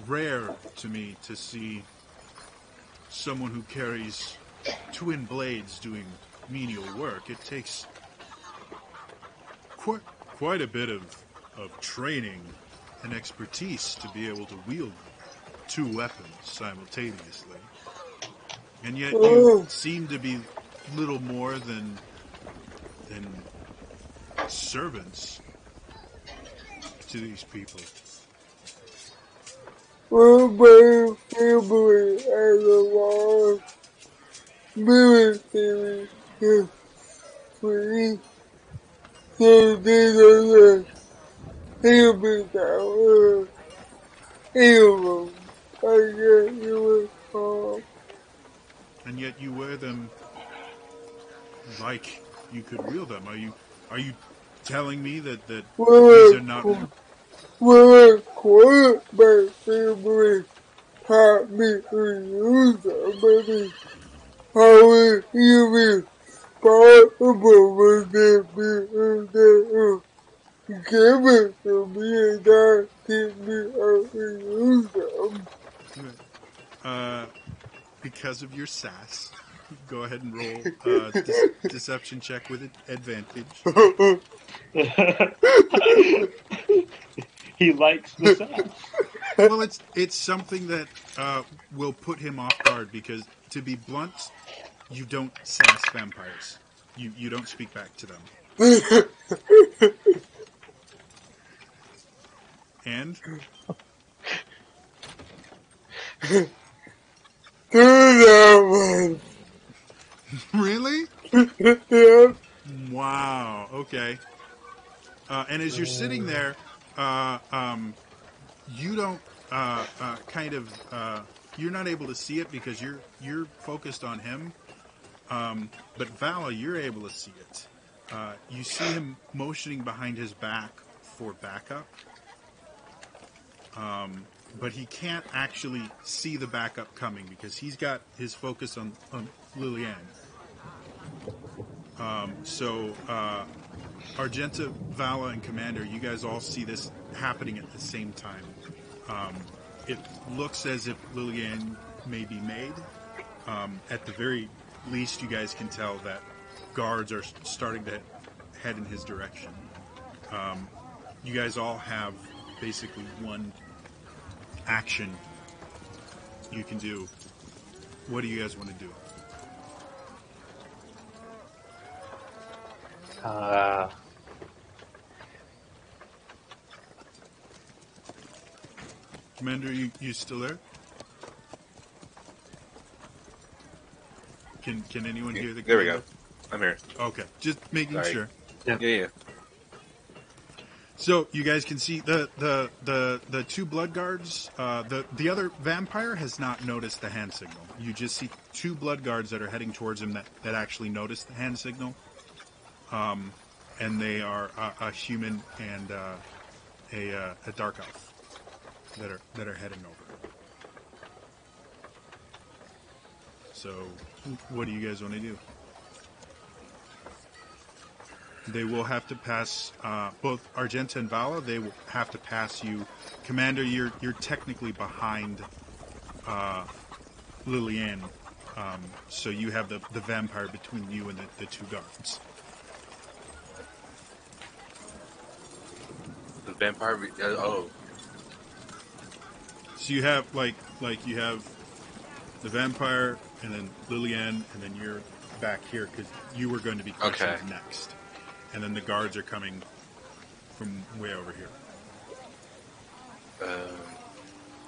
rare to me to see someone who carries twin blades doing menial work. It takes quite a bit of training and expertise to be able to wield two weapons simultaneously. And yet you seem to be little more than servants to these people. Well, my family has a lot of military history, so these are the helmets out of them. I guess you would call. And yet you wear them like you could wield them. Are you telling me that these are not? Well, quite my family taught me to use them, but how would you be responsible for them being given to me and not teach me how to use them? Because of your sass. Go ahead and roll deception check with advantage. He likes the sass. Well, it's something that will put him off guard because, to be blunt, you don't sass vampires. You don't speak back to them. And? Do that one. Really? Yeah. Wow. Okay. And as you're sitting there, you don't you're not able to see it because you're focused on him. But Vala, you're able to see it. You see him motioning behind his back for backup, but he can't actually see the backup coming because he's got his focus on Liliane. So Argenta, Vala, and Commander, you guys all see this happening at the same time. It looks as if Liliane may be made. At the very least, you guys can tell that guards are starting to head in his direction. You guys all have basically one action you can do. What do you guys want to do? Commander, you still there? Can anyone hear the? There we go. I'm here. Okay, just making Sorry. sure. Yeah. So you guys can see the two blood guards. The other vampire has not noticed the hand signal. You just see two blood guards that are heading towards him that actually noticed the hand signal. And they are a human and a dark elf that are heading over. So, what do you guys want to do? They will have to pass both Argenta and Vala. They will have to pass you, Commander. You're technically behind Liliane, so you have the vampire between you and the two guards. The vampire. Oh. So you have like you have the vampire and then Liliane, and then you're back here because you were going to be questioned next. And then the guards are coming from way over here.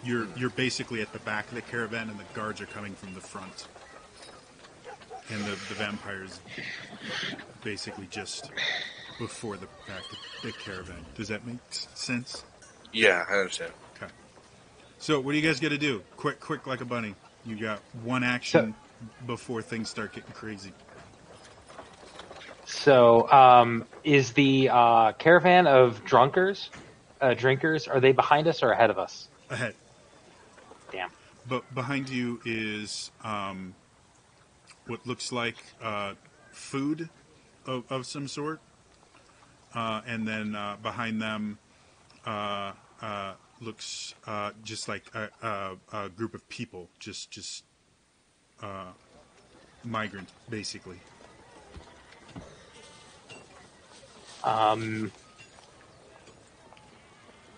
You're basically at the back of the caravan, and the guards are coming from the front. And the vampire's basically just before the back of the caravan. Does that make sense? Yeah, I understand. Okay. So what do you guys got to do? Quick like a bunny. You got one action before things start getting crazy. So, is the caravan of drinkers, are they behind us or ahead of us? Ahead. Damn. But behind you is what looks like food of some sort. And then behind them looks just like a group of people, just migrants, basically. I'm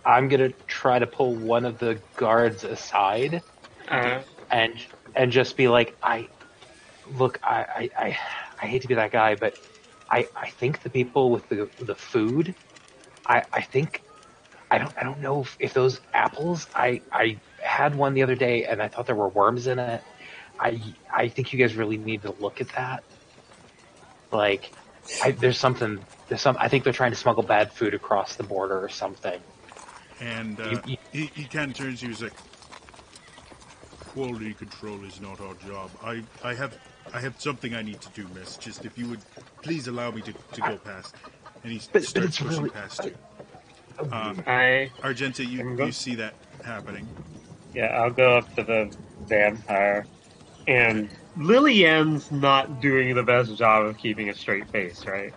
gonna try to pull one of the guards aside and just be like, I hate to be that guy, but I think the people with the food, I don't know if those apples, I had one the other day and I thought there were worms in it. I think you guys really need to look at that. Like, I think they're trying to smuggle bad food across the border or something. And he kind of turns to you. He's like, "Quality control is not our job. I have something I need to do, miss. Just if you would please allow me to go past." And he starts pushing really, past you. Argenta, you see that happening. Yeah, I'll go up to the vampire. And Liliane's not doing the best job of keeping a straight face, right?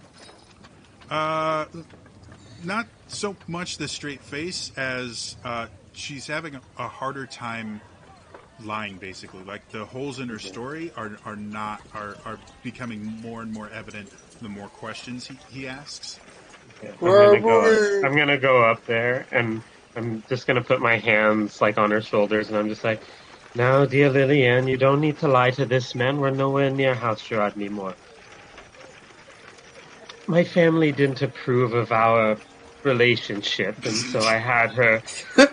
Not so much the straight face as she's having a harder time lying, basically. Like, the holes in her story are becoming more and more evident the more questions he asks. Yeah, I'm gonna go up there, and I'm just gonna put my hands like on her shoulders, and I'm just like, "Now, dear Liliane, you don't need to lie to this man. We're nowhere near House Gerard anymore. My family didn't approve of our relationship, and so I had her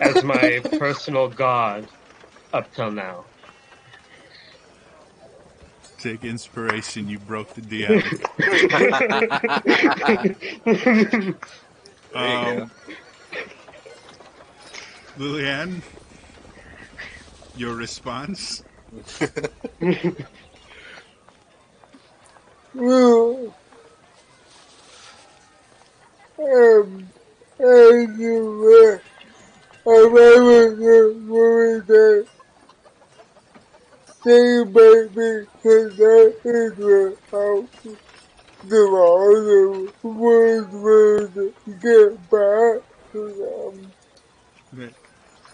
as my personal god up till now." Take inspiration. You broke the DM. Liliane, your response? anyway, I remember the movie that they made me connect into how the other words would get back to them. Okay.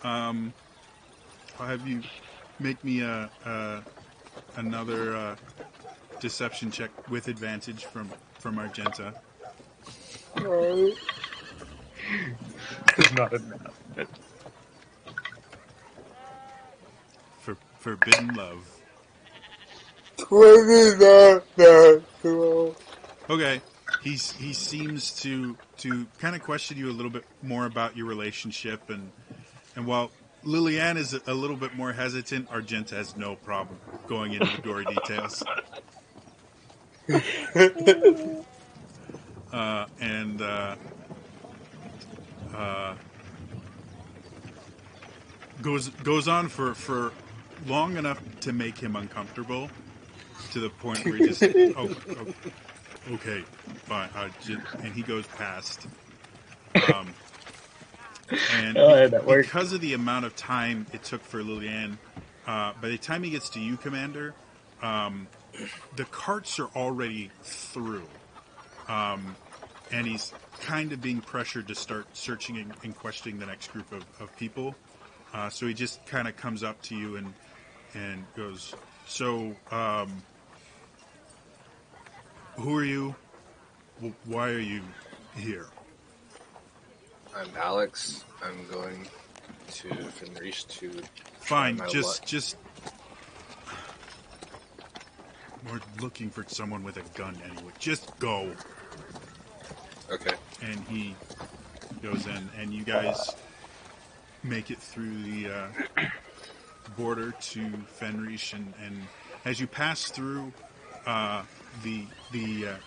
I'll have you make me another deception check with advantage from Argenta Right? It's not enough. for forbidden love. 29 natural. Okay. He seems to kind of question you a little bit more about your relationship, and while Liliane is a little bit more hesitant, Argenta has no problem going into the gory details. And goes on for long enough to make him uncomfortable, to the point where he just okay, fine, and he goes past. And That worked. because of the amount of time it took for Liliane, by the time he gets to you, Commander, the carts are already through. And he's kind of being pressured to start searching and questioning the next group of people. So he just kind of comes up to you and goes, so, who are you? Why are you here? I'm Alex. I'm going to Fenris to Fine, try my just luck. we're looking for someone with a gun anyway. Just go. Okay. And he goes in, and you guys make it through the border to Fenris, and as you pass through the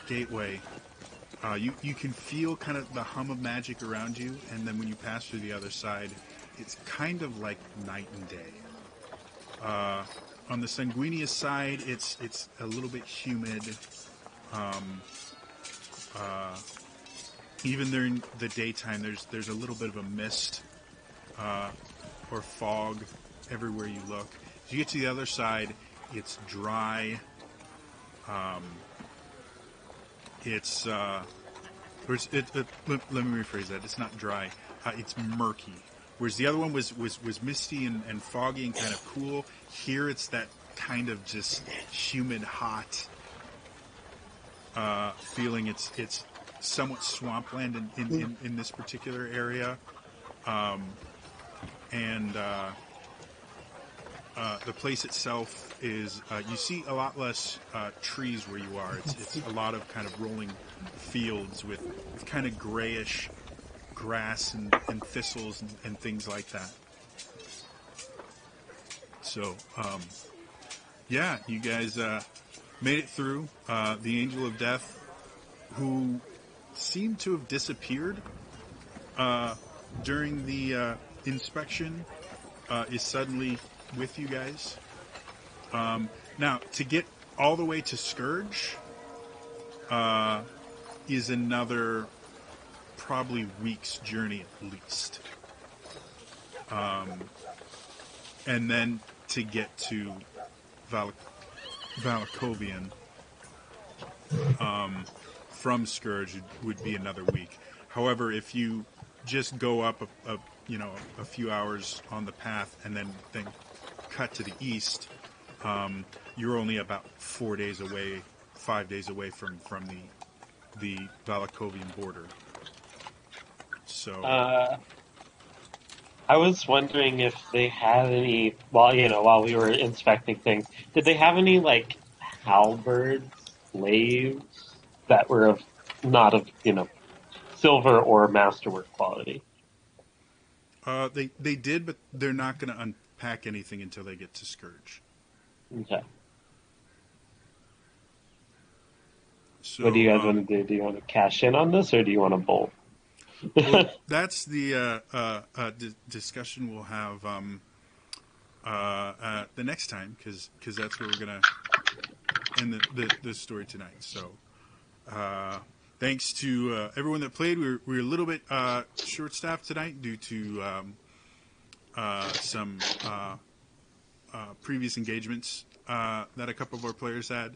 gateway, you can feel kind of the hum of magic around you, and then when you pass through the other side, it's kind of like night and day. On the Sanguinius side, it's a little bit humid. Even during the daytime, there's a little bit of a mist or fog everywhere you look. As you get to the other side, it's dry. Let me rephrase that. It's not dry. It's murky. Whereas the other one was misty and foggy and kind of cool. Here it's that kind of just humid, hot feeling. It's somewhat swampland in this particular area. And the place itself is, you see a lot less trees where you are. It's a lot of kind of rolling fields with kind of grayish grass and thistles and things like that. So, yeah, you guys made it through. The Angel of Death, who seemed to have disappeared during the inspection, is suddenly with you guys. Now, to get all the way to Scourge is another probably week's journey at least. And then to get to Valakovian from Scourge would be another week. However, if you just go up a few hours on the path and then cut to the east, you're only about 5 days away from the Valakovian border. So I was wondering if they had any, while we were inspecting things, did they have any, like, halberd slaves that were not of, silver or masterwork quality? they did, but they're not going to unpack anything until they get to Scourge. Okay. So, What do you guys want to do? Do you want to cash in on this, or do you want to bolt? well, that's the discussion we'll have the next time, because that's where we're going to end the story tonight. So thanks to everyone that played. We're a little bit short-staffed tonight due to some previous engagements that a couple of our players had.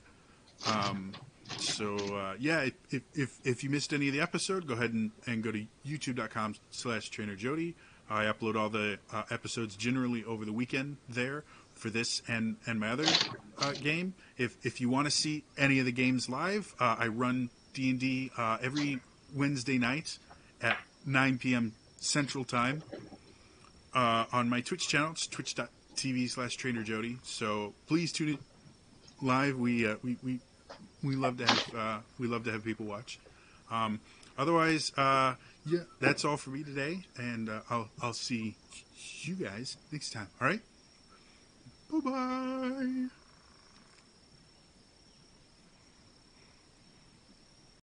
Yeah, if you missed any of the episode, go ahead and go to youtube.com/trainerjody. I upload all the episodes generally over the weekend there for this and my other game. If you want to see any of the games live, I run D&D every Wednesday night at 9 p.m. Central Time on my Twitch channel. It's twitch.tv/trainerjody. So please tune in live. We love to have people watch. Otherwise, yeah, that's all for me today, and I'll see you guys next time. All right, bye bye.